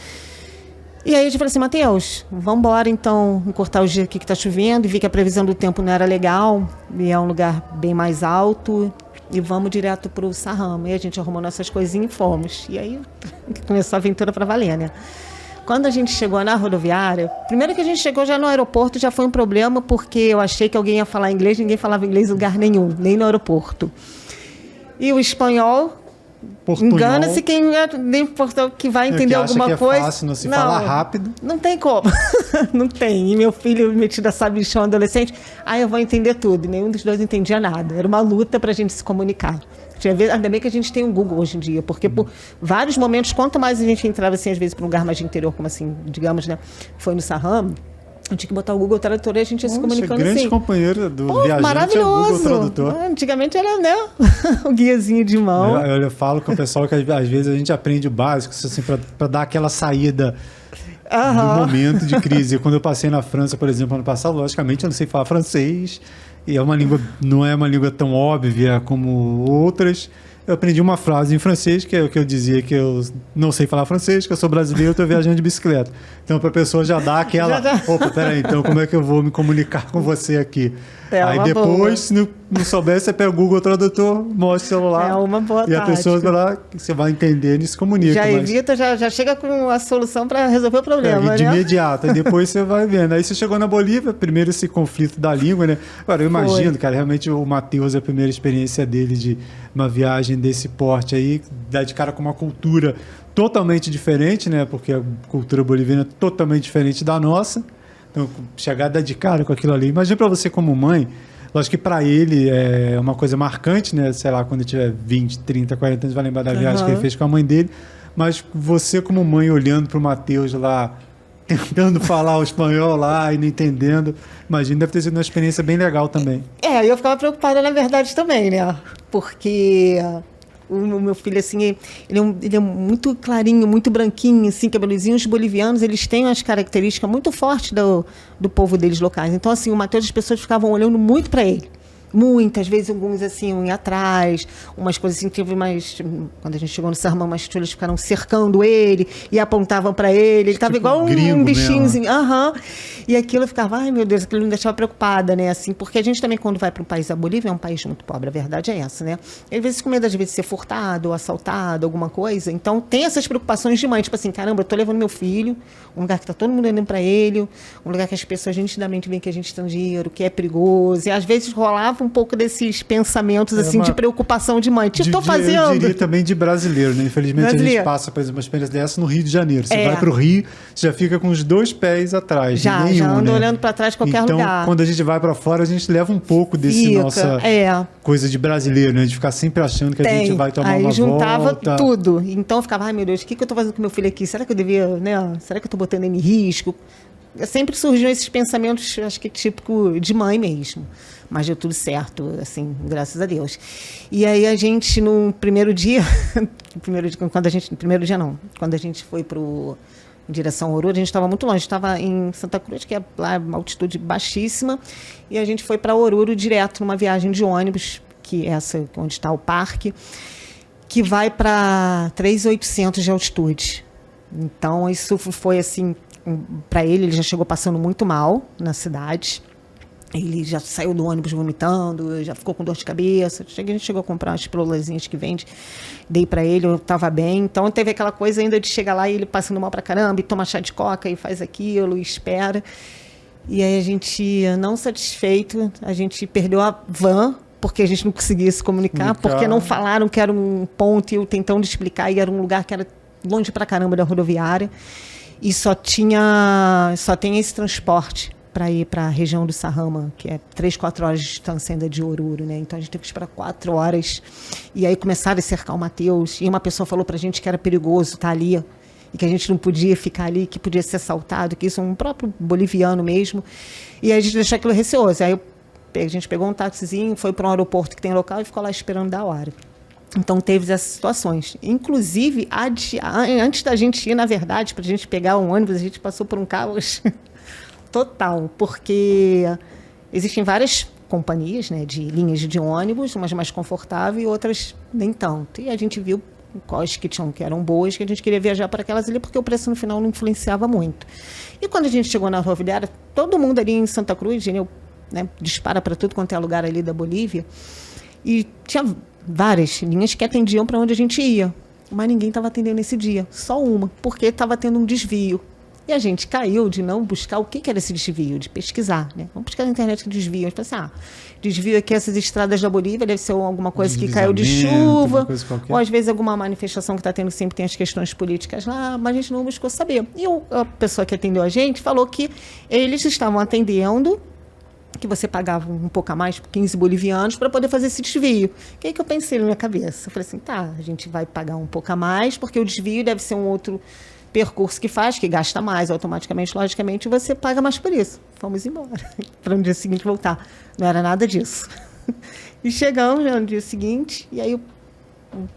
E aí a gente falou assim, Matheus, vamos embora então encurtar o dia aqui que está chovendo, e vi que a previsão do tempo não era legal, e é um lugar bem mais alto, e vamos direto para o Sarrama. E a gente arrumou nossas coisinhas e fomos. E aí começou a aventura para valer, né? Quando a gente chegou na rodoviária, primeiro que a gente chegou já no aeroporto, já foi um problema, porque eu achei que alguém ia falar inglês, ninguém falava inglês em lugar nenhum, nem no aeroporto. E o espanhol... Engana-se quem nem português que vai entender alguma coisa. É fácil, não se fala rápido. Não tem como. Não tem. E meu filho metido a sabichão adolescente, eu vou entender tudo. E nenhum dos dois entendia nada. Era uma luta para a gente se comunicar. Ainda bem que a gente tem um Google hoje em dia, porque por vários momentos, quanto mais a gente entrava assim, às vezes, para um lugar mais de interior, como assim, digamos, né? Foi no Sarrama. Eu tinha que botar o Google Tradutor e a gente ia se comunicando grande assim. companheiro do viajante maravilhoso. É o Google Tradutor. Antigamente era, né, o guiazinho de mão. Eu falo com o pessoal que às vezes a gente aprende o básico assim, para dar aquela saída do momento de crise. Quando eu passei na França, por exemplo, ano passado, logicamente eu não sei falar francês, e é uma língua, não é uma língua tão óbvia como outras. Eu aprendi uma frase em francês, que é o que eu dizia, que eu não sei falar francês, que eu sou brasileiro, eu estou viajando de bicicleta. Então, para a pessoa já dar aquela... Opa, peraí, então como é que eu vou me comunicar com você aqui? Aí depois, se não souber, você pega o Google Tradutor, mostra o celular. É uma boa tática. E a pessoa vai lá, você vai entendendo e se comunica. Já evita, já chega com a solução para resolver o problema, de imediato. Aí depois você vai vendo. Aí você chegou na Bolívia, primeiro esse conflito da língua, né? Agora, eu imagino, cara, realmente o Matheus, a primeira experiência dele de uma viagem desse porte aí, dá de cara com uma cultura totalmente diferente, né? Porque a cultura boliviana é totalmente diferente da nossa. Então, chegar a dar de cara com aquilo ali. Imagina para você como mãe, lógico que para ele é uma coisa marcante, né? Sei lá, quando ele tiver 20, 30, 40 anos, vai lembrar da viagem que ele fez com a mãe dele. Mas você como mãe olhando para o Matheus lá, tentando falar o espanhol lá e não entendendo, imagina, deve ter sido uma experiência bem legal também. Eu ficava preocupada na verdade também, né? Porque... o meu filho, assim, ele é muito clarinho, muito branquinho, assim, cabeluzinho. Os bolivianos, eles têm umas características muito fortes do povo deles locais. Então, assim, o Matheus, as pessoas ficavam olhando muito para ele. Muitas vezes, alguns assim, iam atrás, umas coisas assim, teve mais. Quando a gente chegou no Sarrama, umas chulas ficaram cercando ele e apontavam para ele. Ele estava tipo igual um bichinhozinho. E aquilo eu ficava, ai meu Deus, aquilo me deixava preocupada, né? Assim, porque a gente também, quando vai para um país, a Bolívia é um país muito pobre, a verdade é essa, né? Às vezes com medo, às vezes, de ser furtado ou assaltado, alguma coisa. Então, tem essas preocupações de mãe, tipo assim, caramba, eu tô levando meu filho, um lugar que tá todo mundo olhando para ele, um lugar que as pessoas nitidamente veem que a gente tem dinheiro, que é perigoso. E às vezes rolava faltava um pouco desses pensamentos, assim, de preocupação de mãe. Estou fazendo. Eu diria também de brasileiro, né? Infelizmente, a gente passa, por exemplo, uma experiência dessa no Rio de Janeiro. Você vai para o Rio, você já fica com os 2 pés atrás. Já anda olhando para trás em qualquer lugar. Então, quando a gente vai para fora, a gente leva um pouco desse nossa coisa de brasileiro, né? De ficar sempre achando que a gente vai tomar uma volta. Aí juntava tudo. Então, eu ficava, ai meu Deus, o que eu estou fazendo com meu filho aqui? Será que eu devia, né? Será que eu estou botando ele em risco? Sempre surgiam esses pensamentos, acho que típico de mãe mesmo. Mas deu tudo certo, assim, graças a Deus. E aí a gente, no primeiro dia, quando a gente foi em direção ao Oruro, a gente estava muito longe, estava em Santa Cruz, que é lá uma altitude baixíssima, e a gente foi para Oruro direto numa viagem de ônibus, que é essa onde está o parque, que vai para 3.800 de altitude. Então, isso foi assim, para ele já chegou passando muito mal na cidade. Ele já saiu do ônibus vomitando, já ficou com dor de cabeça. A gente chegou a comprar umas pílulazinhas que vende, dei para ele, eu estava bem. Então teve aquela coisa ainda de chegar lá e ele passando mal para caramba, e toma chá de coca e faz aquilo, e espera. E aí a gente, não satisfeito, a gente perdeu a van, porque a gente não conseguia se comunicar, porque não falaram que era um ponto, e eu tentando explicar, e era um lugar que era longe pra caramba da rodoviária, e só tem esse transporte para ir para a região do Sarrama, que é 3-4 horas de distância ainda de Oruro, né? Então a gente teve que esperar 4 horas, e aí começaram a cercar o Matheus, e uma pessoa falou pra gente que era perigoso estar ali, e que a gente não podia ficar ali, que podia ser assaltado, que isso é um próprio boliviano mesmo, e aí a gente deixou aquilo receoso. Aí a gente pegou um taxizinho, foi para um aeroporto que tem local e ficou lá esperando da hora. Então, teve essas situações. Inclusive, antes da gente ir, na verdade, para a gente pegar um ônibus, a gente passou por um caos total, porque existem várias companhias, né, de linhas de ônibus, umas mais confortáveis e outras nem tanto. E a gente viu quais que eram boas, que a gente queria viajar para aquelas ali, porque o preço no final não influenciava muito. E quando a gente chegou na rodoviária, todo mundo ali em Santa Cruz, né, dispara para tudo quanto é lugar ali da Bolívia, e tinha várias linhas que atendiam para onde a gente ia, mas ninguém estava atendendo nesse dia, só uma, porque estava tendo um desvio. E a gente caiu de não buscar o que era esse desvio, de pesquisar, né? Vamos buscar na internet que desvio. A gente pensa, desvio aqui, essas estradas da Bolívia, deve ser alguma coisa que caiu de chuva, ou às vezes alguma manifestação que está tendo, sempre tem as questões políticas lá, mas a gente não buscou saber. E a pessoa que atendeu a gente falou que eles estavam atendendo, que você pagava um pouco a mais, 15 bolivianos, para poder fazer esse desvio. O que eu pensei na minha cabeça? Eu falei assim, a gente vai pagar um pouco a mais, porque o desvio deve ser um outro percurso que faz, que gasta mais, automaticamente, logicamente, você paga mais por isso. Fomos embora, para no dia seguinte voltar. Não era nada disso. E chegamos no dia seguinte, e aí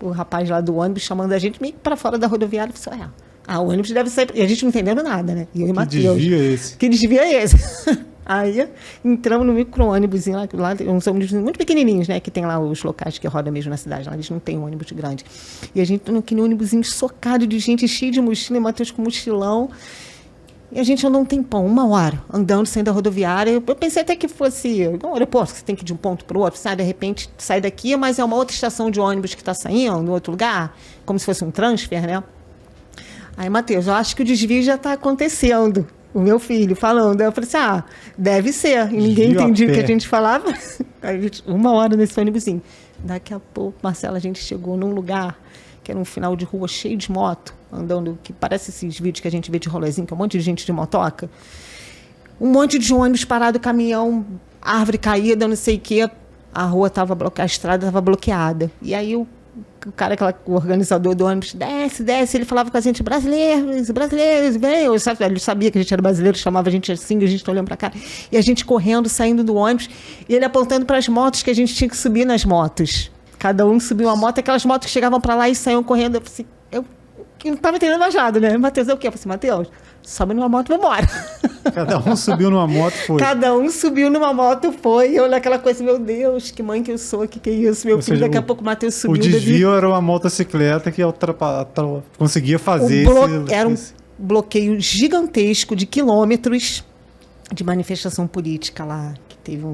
o rapaz lá do ônibus chamando a gente meio para fora da rodoviária, falou o ônibus deve sair, e a gente não entendendo nada, né? E eu e Matheus. Que desvio é esse? Que desvio é esse? Aí entramos no micro-ônibus, lá uns ônibus muito pequenininhos, né? Que tem lá os locais que rodam mesmo na cidade, lá eles não tem um ônibus grande. E a gente naquele ônibusinho socado de gente, cheio de mochila, e Matheus com mochilão. E a gente andou um tempão, 1 hora, andando, saindo da rodoviária. Eu pensei até que fosse um aeroporto, que você tem que ir de um ponto para o outro, de repente sai daqui, mas é uma outra estação de ônibus que está saindo, em outro lugar, como se fosse um transfer, né? Aí, Matheus, eu acho que o desvio já está acontecendo. O meu filho falando. Aí eu falei assim, deve ser. E ninguém entendia o que a gente falava. Aí a gente, 1 hora nesse ônibusinho. Daqui a pouco, Marcela, a gente chegou num lugar que era um final de rua cheio de moto, andando, que parece esses vídeos que a gente vê de rolezinho, que é um monte de gente de motoca. Um monte de ônibus parado, caminhão, árvore caída, não sei o quê. A rua estava bloqueada, a estrada estava bloqueada. E aí o cara, o organizador do ônibus, desce, ele falava com a gente, brasileiros, vem. Ele sabia que a gente era brasileiro, chamava a gente assim, a gente olhando para cá. E a gente correndo, saindo do ônibus, e ele apontando para as motos que a gente tinha que subir nas motos. Cada um subiu uma moto, aquelas motos que chegavam para lá e saíam correndo. Eu falei assim, eu não estava entendendo mais nada, né? Matheus, é o quê? Eu falei assim, Matheus, sobe numa moto e vambora. Cada um subiu numa moto, foi. Cada um subiu numa moto, foi. Eu naquela coisa, meu Deus, que mãe que eu sou, que é isso? Meu filho, daqui a pouco o Matheus subiu. O desvio era uma motocicleta que conseguia fazer era um bloqueio gigantesco de quilômetros de manifestação política lá, que teve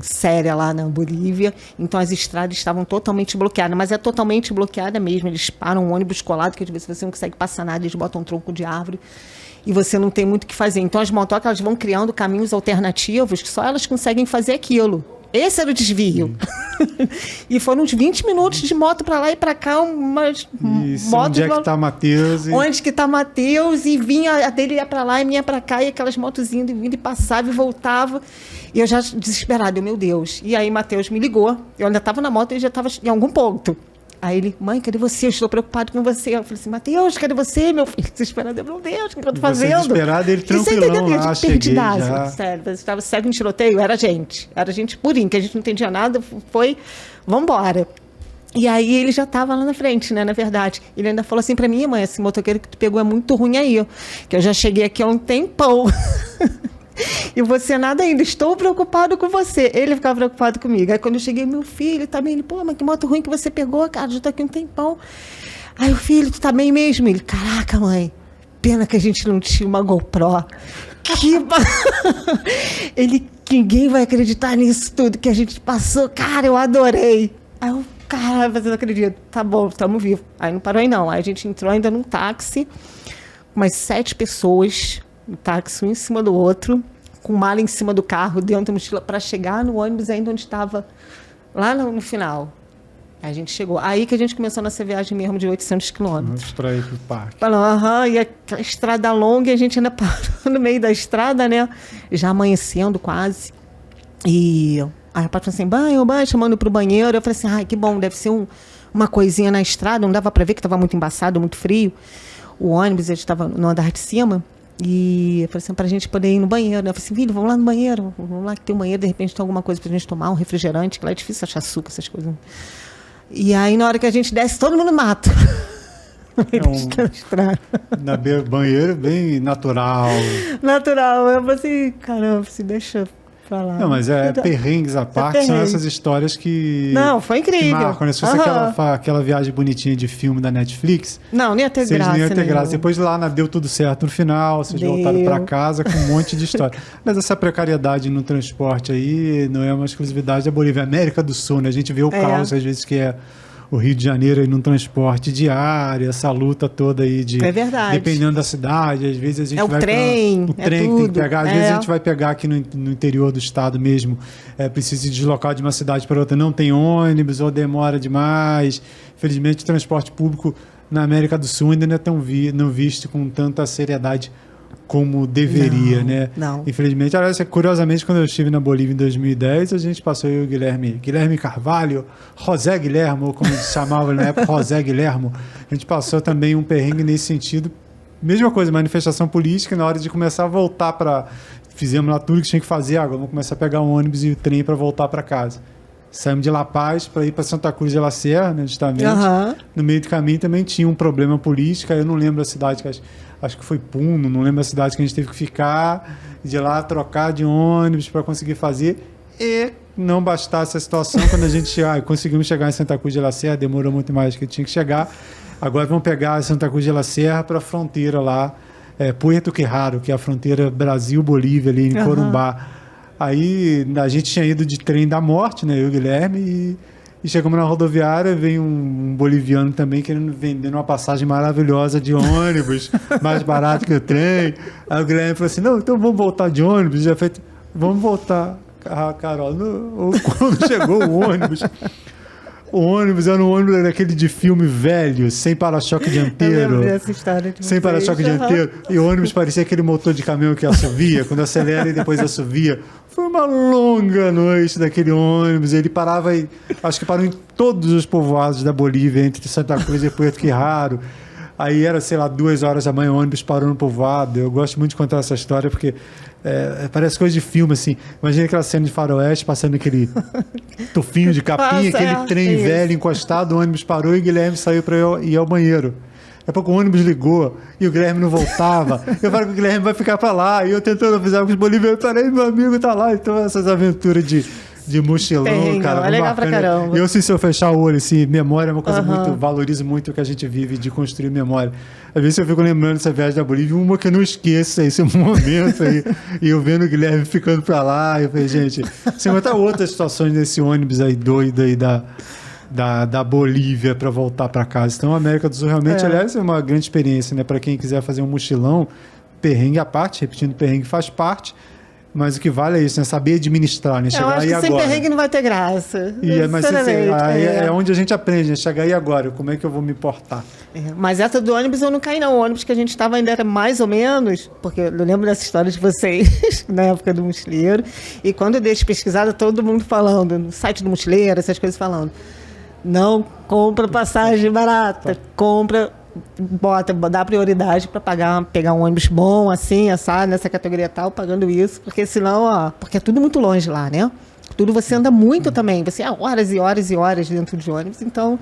séria lá na Bolívia, então as estradas estavam totalmente bloqueadas, mas é totalmente bloqueada mesmo, eles param um ônibus colado, que às vezes você não consegue passar nada, eles botam um tronco de árvore e você não tem muito o que fazer, então as motocas elas vão criando caminhos alternativos que só elas conseguem fazer aquilo, Esse era o desvio. E foram uns 20 minutos de moto para lá e para cá, umas Isso, motos... onde é que tá Matheus? Onde que tá Matheus? E vinha, a dele ia para lá e minha para cá, e aquelas motos indo e passavam e voltavam. E eu já desesperada, meu Deus. E aí Matheus me ligou, eu ainda estava na moto e já estava em algum ponto. Aí ele, mãe, cadê você? Eu estou preocupado com você. Eu falei assim, Matheus, cadê você, meu filho? Desesperado, meu Deus, o que eu estou fazendo? Desesperado, ele tranquilão lá, cheguei já. Sério, você estava cego em tiroteio? Era gente purinho, que a gente não entendia nada, foi, vambora. E aí ele já estava lá na frente, né, na verdade. Ele ainda falou assim para mim, mãe, esse motoqueiro que tu pegou é muito ruim aí, que eu já cheguei aqui há um tempão. E você nada ainda, estou preocupado com você. Ele ficava preocupado comigo. Aí quando eu cheguei, meu filho também, ele, pô, mas que moto ruim que você pegou, cara, já tô aqui um tempão. Aí o filho, tu tá bem mesmo? Ele, caraca, mãe, pena que a gente não tinha uma GoPro. Ele, ninguém vai acreditar nisso tudo que a gente passou. Cara, eu adorei. Aí eu, cara, você não acredita. Tá bom, estamos vivos. Aí não parou aí não. Aí a gente entrou ainda num táxi, umas 7 pessoas, um táxi um em cima do outro, com mala em cima do carro, dentro da mochila, para chegar no ônibus ainda onde estava, lá no final. Aí a gente chegou. Aí que a gente começou a nossa viagem mesmo de 800 quilômetros. Para ir pro parque. Falou, e aquela estrada longa, e a gente ainda parou no meio da estrada, né? Já amanhecendo quase. E aí a Paty falou assim, banho, chamando pro banheiro. Eu falei assim, ai, que bom, deve ser uma coisinha na estrada. Não dava para ver que estava muito embaçado, muito frio. O ônibus, ele estava no andar de cima. E eu falei assim, pra gente poder ir no banheiro. Eu falei assim, filho, vamos lá no banheiro. Vamos lá que tem um banheiro, de repente tem alguma coisa pra gente tomar, um refrigerante, que lá é difícil achar açúcar, essas coisas. E aí, na hora que a gente desce, todo mundo mata. Na banheiro, bem natural. Natural. Eu falei assim, caramba, se deixa pra lá. Não, mas perrengues à parte, são essas histórias que... Não, foi incrível. Que marcam, né? Se fosse aquela viagem bonitinha de filme da Netflix... Não ia ter graça. Não ia ter graça. Depois lá deu tudo certo no final, vocês voltaram para casa com um monte de história. Mas essa precariedade no transporte aí não é uma exclusividade da Bolívia. América do Sul, né? A gente vê o caos, às vezes, que é o Rio de Janeiro aí num transporte diário, essa luta toda aí de... É verdade. Dependendo da cidade, às vezes a gente vai... O trem que tem que pegar. Às vezes a gente vai pegar aqui no interior do estado mesmo, precisa deslocar de uma cidade para outra, não tem ônibus ou demora demais. Infelizmente, o transporte público na América do Sul ainda não é tão não visto com tanta seriedade como deveria, né? Não. Infelizmente, aliás, curiosamente, quando eu estive na Bolívia em 2010, a gente passou, eu e o Guilherme Carvalho, José Guilhermo, como eles chamavam na época, José Guilhermo, a gente passou também um perrengue nesse sentido. Mesma coisa, manifestação política, na hora de começar a voltar para... Fizemos lá tudo que tinha que fazer, agora vamos começar a pegar o ônibus e o trem para voltar para casa. Saímos de La Paz para ir para Santa Cruz de la Sierra, né, justamente. No meio do caminho também tinha um problema político, eu não lembro a cidade, acho que foi Puno, não lembro a cidade que a gente teve que ficar, de lá trocar de ônibus para conseguir fazer. E não bastasse a situação, quando a gente conseguimos chegar em Santa Cruz de la Sierra, demorou muito mais do que tinha que chegar. Agora vamos pegar Santa Cruz de la Sierra para a fronteira lá, Puerto Quirraro, que é a fronteira Brasil-Bolívia, ali em Corumbá. Aí a gente tinha ido de trem da morte, né, eu e o Guilherme, e chegamos na rodoviária, veio um boliviano também querendo vender uma passagem maravilhosa de ônibus, mais barato que o trem. Aí o Guilherme falou assim, não, então vamos voltar de ônibus. Já feito, vamos voltar. Carol, quando chegou o ônibus era um ônibus daquele de filme velho, sem para-choque dianteiro. Eu lembro dessa história de sem para-choque dianteiro. E o ônibus parecia aquele motor de caminhão que assovia, quando acelera e depois assovia. Foi uma longa noite daquele ônibus. Ele parava, acho que parou em todos os povoados da Bolívia, entre Santa Cruz e Puerto Quirraro. Aí era, sei lá, 2 horas da manhã, o ônibus parou no povoado. Eu gosto muito de contar essa história, porque parece coisa de filme, assim. Imagina aquela cena de faroeste, passando aquele tufinho de capim, aquele trem velho encostado, o ônibus parou e o Guilherme saiu para ir ao banheiro. Daqui a pouco o ônibus ligou e o Guilherme não voltava. Eu falei que o Guilherme vai ficar para lá. E eu tentando avisar com os bolivianos, peraí, meu amigo tá lá. Então essas aventuras de mochilão, cara. É legal pra caramba. Eu, se eu fechar o olho, assim, memória é uma coisa muito... Valorizo muito o que a gente vive de construir memória. Às vezes eu fico lembrando dessa viagem da Bolívia, uma que eu não esqueço, esse momento aí. E eu vendo o Guilherme ficando pra lá. Eu falei, gente, sem contar outras situações nesse ônibus aí doido aí da Bolívia para voltar para casa. Então, a América do Sul realmente, aliás, é uma grande experiência, né? Para quem quiser fazer um mochilão, perrengue à parte, repetindo, perrengue faz parte. Mas o que vale é isso, né? Saber administrar, né? Eu Chegar acho aí que sem agora. perrengue não vai ter graça. Mas é onde a gente aprende, né? Chegar aí agora, como é que eu vou me portar? Mas essa do ônibus eu não caí, não. O ônibus que a gente estava ainda era mais ou menos, porque eu lembro dessa história de vocês, na época do mochileiro, e quando eu deixo pesquisada, todo mundo falando, no site do mochileiro, essas coisas falando, não compra passagem barata, compra, dá prioridade para pegar um ônibus bom, assim, assado, nessa categoria tal, pagando isso, porque senão, porque é tudo muito longe lá, né? Tudo você anda muito também, você há horas e horas e horas dentro de ônibus, então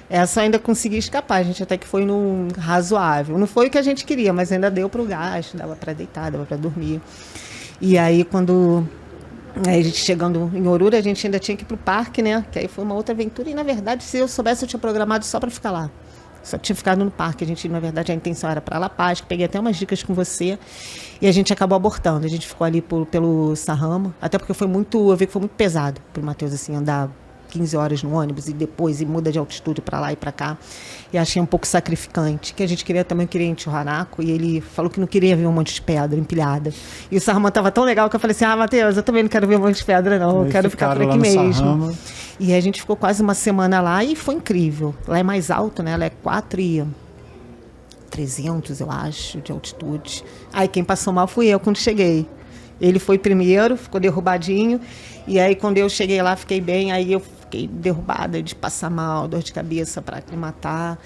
essa ainda consegui escapar, a gente até que foi num razoável. Não foi o que a gente queria, mas ainda deu para o gasto, dava para deitar, dava para dormir. E aí quando a gente chegando em Oruro, a gente ainda tinha que ir para o parque, né? Que aí foi uma outra aventura e na verdade, se eu soubesse, eu tinha programado só para ficar lá. Só tinha ficado no parque. A gente, na verdade, a intenção era para La Paz, que peguei até umas dicas com você, e a gente acabou abortando. A gente ficou ali pelo Sarramo, até porque eu vi que foi muito pesado para o Matheus, assim, andar 15 horas no ônibus e depois muda de altitude para lá e para cá. E achei um pouco sacrificante. Que a gente queria ir em Tijuanaco e ele falou que não queria ver um monte de pedra empilhada. E o Sarramo estava tão legal que eu falei assim, Matheus, eu também não quero ver um monte de pedra não, eu quero ficar por aqui mesmo. Sarramo. E a gente ficou quase uma semana lá e foi incrível. Lá é mais alto, né? Lá é 4.300, eu acho, de altitude. Aí quem passou mal fui eu quando cheguei. Ele foi primeiro, ficou derrubadinho. E aí quando eu cheguei lá, fiquei bem. Aí eu fiquei derrubada de passar mal, dor de cabeça para aclimatar.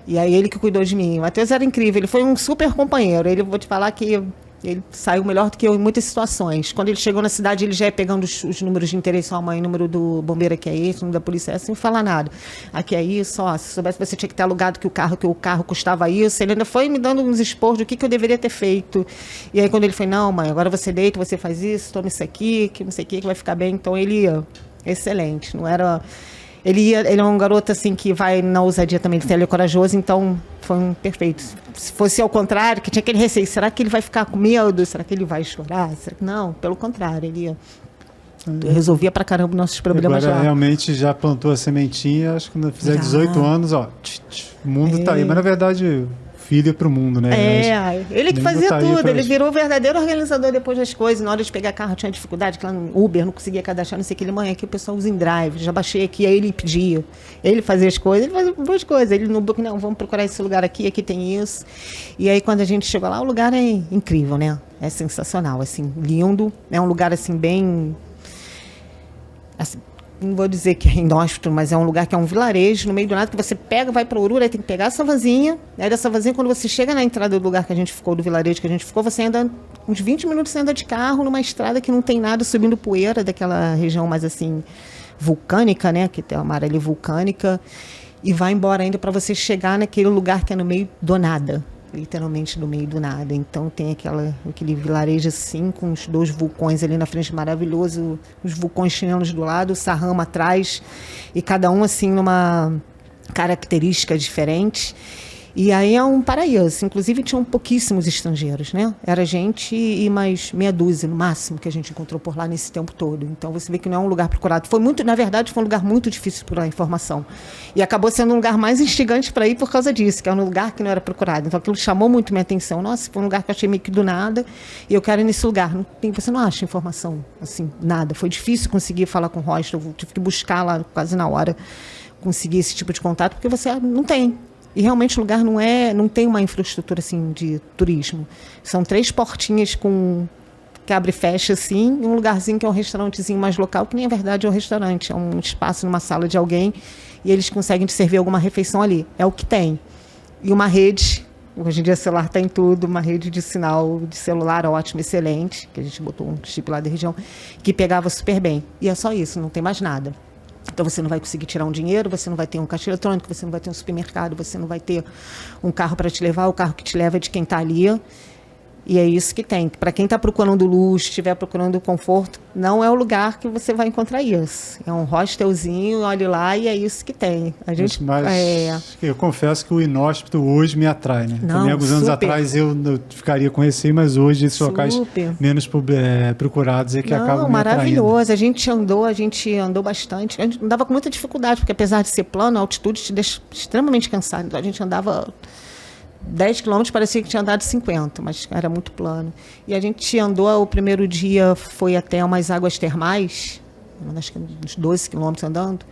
E aí ele que cuidou de mim. O Matheus era incrível, ele foi um super companheiro. Ele, vou te falar que ele saiu melhor do que eu em muitas situações. Quando ele chegou na cidade, ele já ia pegando os números de interesse, sua mãe, o número do bombeiro aqui é esse, o número da polícia é esse, sem falar nada. Aqui é isso, se soubesse você tinha que ter alugado que o carro custava isso. Ele ainda foi me dando uns esporros do que eu deveria ter feito. E aí quando ele foi, não, mãe, agora você deita, você faz isso, toma isso aqui, que não sei o que vai ficar bem. Então ele ia excelente, não era... Ele é um garoto assim que vai na ousadia também, ele é corajoso, então foi um perfeito. Se fosse ao contrário, que tinha aquele receio, será que ele vai ficar com medo? Será que ele vai chorar? Não, pelo contrário, ele resolvia pra caramba nossos problemas. Agora realmente já plantou a sementinha, acho que quando fizer 18 anos, o mundo tá aí, mas na verdade... Filho para o mundo, né? Ele que fazia tudo, ele virou o verdadeiro organizador depois das coisas. Na hora de pegar carro, tinha dificuldade, que lá no Uber não conseguia cadastrar, não sei o que. Ele, mãe, aqui o pessoal usa em drive, já baixei aqui, aí ele pedia. Ele fazia as coisas, ele fazia boas coisas. Ele no book, não, vamos procurar esse lugar aqui tem isso. E aí quando a gente chegou lá, o lugar é incrível, né? É sensacional, assim, lindo. É um lugar, assim, bem... Assim, não vou dizer que é inóspito, mas é um lugar que é um vilarejo, no meio do nada, que você pega, vai para Oruro, aí tem que pegar essa vanzinha, aí dessa vanzinha, quando você chega na entrada do lugar que a gente ficou, do vilarejo que a gente ficou, você anda uns 20 minutos, você anda de carro numa estrada que não tem nada, subindo poeira daquela região mais assim, vulcânica, né, que tem uma área ali vulcânica, e vai embora ainda para você chegar naquele lugar que é no meio do nada, literalmente no meio do nada. Então tem aquele vilarejo assim, com os 2 vulcões ali na frente, maravilhoso, os vulcões chilenos do lado, o Sarramo atrás, e cada um assim numa característica diferente. E aí é um paraíso. Inclusive tinham pouquíssimos estrangeiros, né? Era gente e mais meia dúzia, no máximo, que a gente encontrou por lá nesse tempo todo. Então você vê que não é um lugar procurado. Na verdade, foi um lugar muito difícil por informação. E acabou sendo um lugar mais instigante para ir por causa disso, que era um lugar que não era procurado. Então aquilo chamou muito minha atenção. Nossa, foi um lugar que eu achei meio que do nada, e eu quero ir nesse lugar. Você não acha informação, assim, nada. Foi difícil conseguir falar com o Rocha, eu tive que buscar lá quase na hora, conseguir esse tipo de contato, porque você não tem. E realmente o lugar não tem uma infraestrutura assim de turismo. São 3 portinhas que abre e fecha assim, e um lugarzinho que é um restaurantezinho mais local, que nem é verdade é um restaurante, é um espaço numa sala de alguém, e eles conseguem te servir alguma refeição ali. É o que tem. E uma rede, hoje em dia celular tem tudo, uma rede de sinal de celular ótima, excelente, que a gente botou um chip lá da região, que pegava super bem. E é só isso, não tem mais nada. Então você não vai conseguir tirar um dinheiro, você não vai ter um caixa eletrônico, você não vai ter um supermercado, você não vai ter um carro para te levar, o carro que te leva é de quem está ali. E é isso que tem. Para quem está procurando luxo, estiver procurando conforto, não é o lugar que você vai encontrar isso. É um hostelzinho, olhe lá, e é isso que tem. A gente, eu confesso que o inóspito hoje me atrai, né? Não, também alguns anos atrás eu ficaria com receio, mas hoje esses locais menos procurados é que acabam me atraindo. Maravilhoso. A gente andou bastante. A gente andava com muita dificuldade, porque apesar de ser plano, a altitude te deixa extremamente cansado. Então a gente andava 10 quilômetros parecia que tinha andado 50, mas era muito plano. E a gente andou, o primeiro dia foi até umas águas termais, acho que uns 12 quilômetros andando.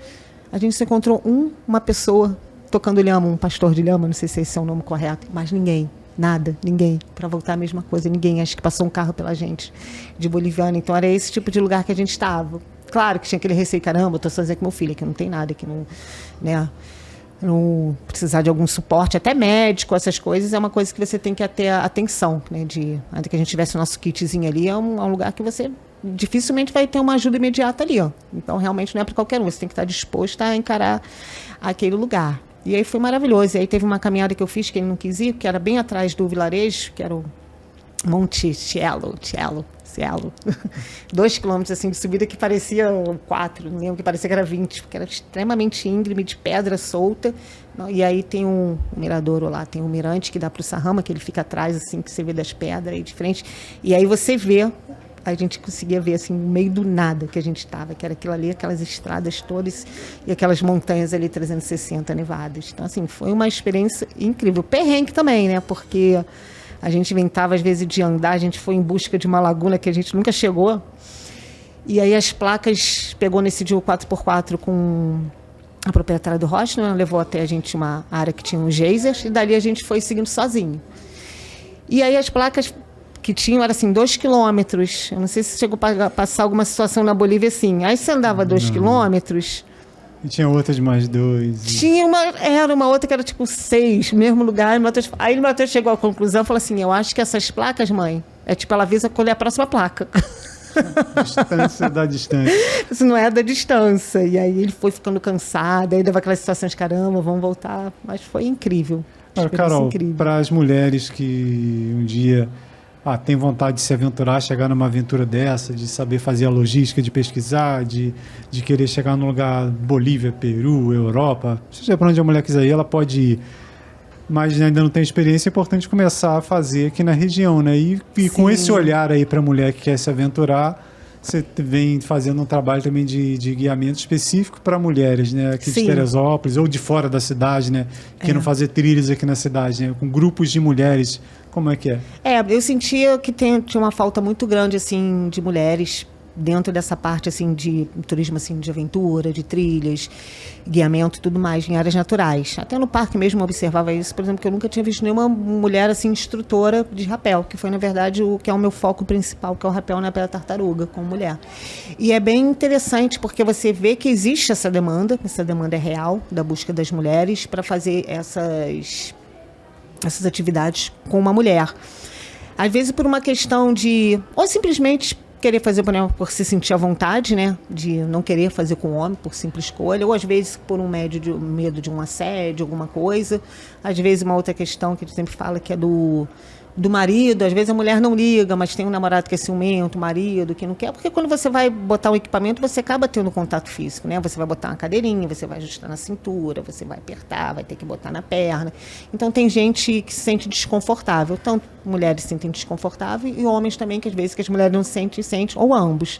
A gente se encontrou uma pessoa tocando lhama, um pastor de lhama, não sei se esse é o nome correto, mas ninguém. Nada, ninguém, para voltar a mesma coisa, ninguém, acho que passou um carro pela gente, de boliviano, então era esse tipo de lugar que a gente estava. Claro que tinha aquele receio, caramba, eu estou sozinha com meu filho, que não tem nada, que não, né, não precisar de algum suporte, até médico, essas coisas, é uma coisa que você tem que ter atenção, né, ainda que a gente tivesse o nosso kitzinho ali, é um lugar que você dificilmente vai ter uma ajuda imediata ali, ó. Então realmente não é para qualquer um, você tem que estar disposto a encarar aquele lugar. E aí foi maravilhoso. E aí teve uma caminhada que eu fiz que ele não quis ir, que era bem atrás do vilarejo, que era o Monte Cielo. 2 quilômetros assim, de subida que parecia 4, não lembro, que parecia que era 20, porque era extremamente íngreme, de pedra solta. E aí tem um miradouro lá, tem um mirante que dá para o Sarrama, que ele fica atrás, assim, que você vê das pedras aí de frente. E aí você vê, a gente conseguia ver assim, no meio do nada que a gente estava, que era aquilo ali, aquelas estradas todas e aquelas montanhas ali 360 nevadas. Então, assim, foi uma experiência incrível. Perrengue também, né? Porque a gente inventava, às vezes, de andar, a gente foi em busca de uma laguna que a gente nunca chegou. E aí as placas, pegou nesse dia o 4x4 com a proprietária do hostel, né? Levou até a gente uma área que tinha uns geysers, e dali a gente foi seguindo sozinho. E aí as placas que tinham, era assim, 2 quilômetros. Eu não sei se chegou a passar alguma situação na Bolívia assim. Aí você andava 2 quilômetros. E tinha outras mais 2. Tinha era uma outra que era tipo 6, mesmo lugar. Aí o Matheus chegou à conclusão e falou assim: eu acho que essas placas, mãe, é tipo, ela avisa colher a próxima placa. Distância da distância. Isso não é da distância. E aí ele foi ficando cansado, aí dava aquelas situações, caramba, vamos voltar. Mas foi incrível. Carol, para as mulheres que um dia tem vontade de se aventurar, chegar numa aventura dessa, de saber fazer a logística, de pesquisar, de querer chegar num lugar, Bolívia, Peru, Europa, seja para onde a mulher quiser ir, ela pode ir. Mas ainda não tem experiência, é importante começar a fazer aqui na região, né? E com esse olhar aí para a mulher que quer se aventurar, você vem fazendo um trabalho também de guiamento específico para mulheres, né? Aqui de Teresópolis ou de fora da cidade, né? Que não fazer trilhas aqui na cidade, né? Com grupos de mulheres. Como é que é? Eu sentia que tinha uma falta muito grande, assim, de mulheres dentro dessa parte, assim, de turismo, assim, de aventura, de trilhas, guiamento e tudo mais, em áreas naturais. Até no parque mesmo eu observava isso, por exemplo, que eu nunca tinha visto nenhuma mulher, assim, instrutora de rapel, que foi, na verdade, o que é o meu foco principal, que é o rapel na Pedra Tartaruga, com mulher. E é bem interessante, porque você vê que existe essa demanda é real, da busca das mulheres para fazer essas atividades com uma mulher. Às vezes por uma questão de, ou simplesmente querer fazer por se sentir à vontade, né? De não querer fazer com o homem, por simples escolha, ou às vezes por um medo de um assédio, alguma coisa. Às vezes uma outra questão que a gente sempre fala, que é do marido. Às vezes a mulher não liga, mas tem um namorado que é ciumento, o marido que não quer, porque quando você vai botar um equipamento, você acaba tendo contato físico, né? Você vai botar uma cadeirinha, você vai ajustar na cintura, você vai apertar, vai ter que botar na perna. Então tem gente que se sente desconfortável, tanto mulheres se sentem desconfortáveis e homens também, que às vezes que as mulheres não sentem, ou ambos.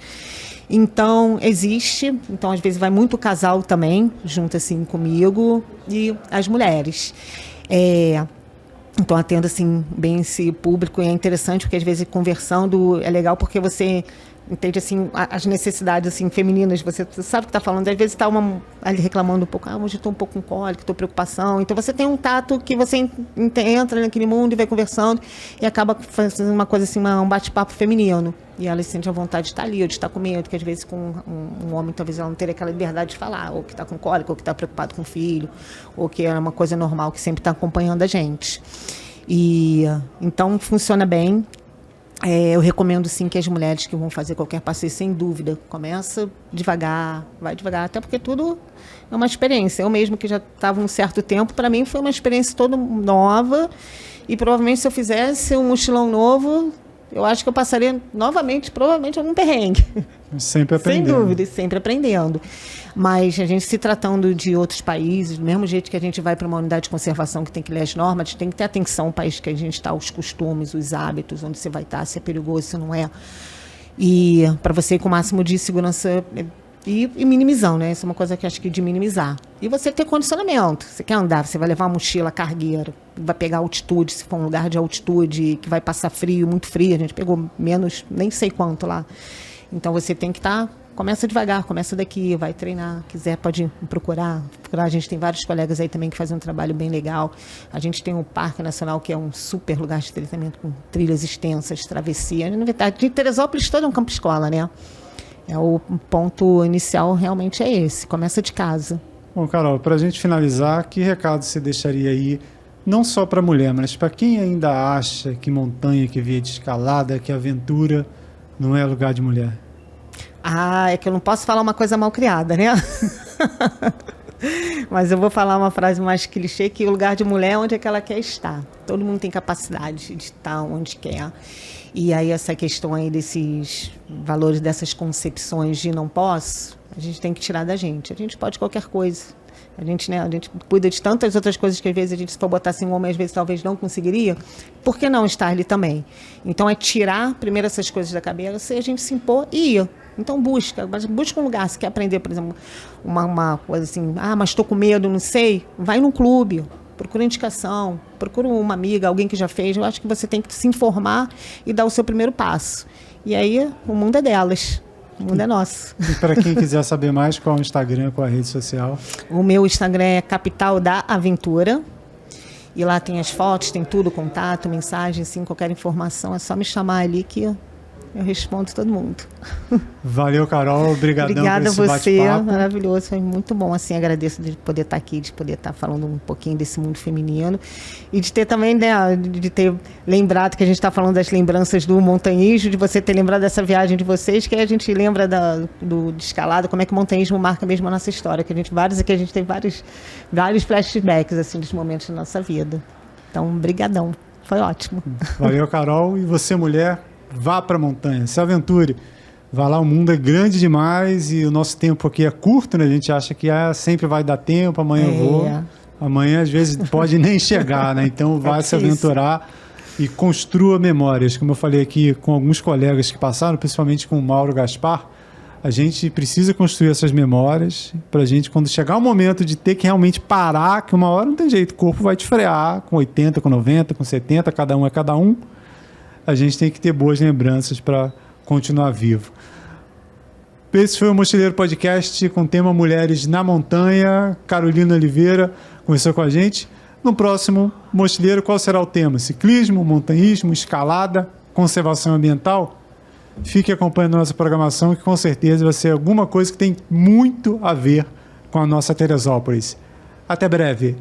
Então existe, às vezes vai muito casal também, junto assim comigo, e as mulheres. Então, atendo, assim, bem esse público, e é interessante porque, às vezes, conversando é legal porque você entende, assim, as necessidades, assim, femininas. Você sabe o que está falando. Às vezes está uma ali reclamando um pouco, hoje estou um pouco com cólica, estou com preocupação. Então, você tem um tato que você entra naquele mundo e vai conversando e acaba fazendo uma coisa, assim, um bate-papo feminino. E ela se sente à vontade de estar ali, ou de estar com medo, que às vezes com um homem talvez ela não teria aquela liberdade de falar, ou que está com cólica, ou que está preocupado com o filho, ou que é uma coisa normal que sempre está acompanhando a gente. E então funciona bem. Eu recomendo sim que as mulheres que vão fazer qualquer passeio, sem dúvida, começa devagar, vai devagar, até porque tudo é uma experiência. Eu mesmo que já estava um certo tempo, para mim foi uma experiência toda nova, e provavelmente se eu fizesse um mochilão novo, eu acho que eu passaria novamente, provavelmente, algum perrengue. Sempre aprendendo. Sem dúvida, sempre aprendendo. Mas a gente se tratando de outros países, do mesmo jeito que a gente vai para uma unidade de conservação que tem que ler as normas, a gente tem que ter atenção ao país que a gente está, os costumes, os hábitos, onde você vai estar, se é perigoso, se não é. E para você ir com o máximo de segurança E minimizando, né? Isso é uma coisa que eu acho que de minimizar. E você ter condicionamento. Você quer andar, você vai levar uma mochila cargueira, vai pegar altitude, se for um lugar de altitude, que vai passar frio, muito frio. A gente pegou menos, nem sei quanto lá. Então você tem que estar... Começa devagar, começa daqui, vai treinar. Quiser, pode procurar. A gente tem vários colegas aí também que fazem um trabalho bem legal. A gente tem o Parque Nacional, que é um super lugar de treinamento com trilhas extensas, travessia. Na verdade, de Teresópolis todo é um campo escola, né? O ponto inicial realmente é esse. Começa de casa. Bom, Carol, para a gente finalizar, que recado você deixaria aí, não só para a mulher, mas para quem ainda acha que montanha, que via de escalada, que aventura não é lugar de mulher? É que eu não posso falar uma coisa mal criada, né? Mas eu vou falar uma frase mais clichê, que o lugar de mulher é onde é que ela quer estar. Todo mundo tem capacidade de estar onde quer. E aí essa questão aí desses valores, dessas concepções de não posso, a gente tem que tirar da gente. A gente pode qualquer coisa. A gente cuida de tantas outras coisas que às vezes a gente, se for botar assim um homem, às vezes talvez não conseguiria. Por que não estar ali também? Então é tirar primeiro essas coisas da cabeça e a gente se impor e ir. Então busca um lugar. Se quer aprender, por exemplo, uma coisa assim, mas estou com medo, não sei, vai num clube. Procura indicação, procura uma amiga, alguém que já fez. Eu acho que você tem que se informar e dar o seu primeiro passo. E aí, o mundo é delas, o mundo é nosso. E para quem quiser saber mais, qual é o Instagram, qual é a rede social? O meu Instagram é Capital da Aventura. E lá tem as fotos, tem tudo, contato, mensagem, assim, qualquer informação. É só me chamar ali que eu respondo todo mundo. Valeu, Carol. Obrigadão. Obrigada a você. Bate-papo. Maravilhoso. Foi muito bom. Assim, agradeço de poder estar aqui, de poder estar falando um pouquinho desse mundo feminino. E de ter também, né, de ter lembrado que a gente está falando das lembranças do montanhismo, de você ter lembrado dessa viagem de vocês, que a gente lembra de escalada, como é que o montanhismo marca mesmo a nossa história. Que a gente tem vários flashbacks, assim, dos momentos da nossa vida. Então, brigadão. Foi ótimo. Valeu, Carol. E você, mulher, vá para a montanha, se aventure. Vá lá, o mundo é grande demais e o nosso tempo aqui é curto, né? A gente acha que sempre vai dar tempo, amanhã eu vou. Amanhã, às vezes, pode nem chegar, né? Então, vai se aventurar e construa memórias. Como eu falei aqui com alguns colegas que passaram, principalmente com o Mauro Gaspar, a gente precisa construir essas memórias para a gente, quando chegar o momento de ter que realmente parar, que uma hora não tem jeito, o corpo vai te frear com 80, com 90, com 70, cada um é cada um. A gente tem que ter boas lembranças para continuar vivo. Esse foi o Mochileiro Podcast com o tema Mulheres na Montanha. Carolina Oliveira conversou com a gente. No próximo Mochileiro, qual será o tema? Ciclismo, montanhismo, escalada, conservação ambiental? Fique acompanhando a nossa programação, que com certeza vai ser alguma coisa que tem muito a ver com a nossa Teresópolis. Até breve.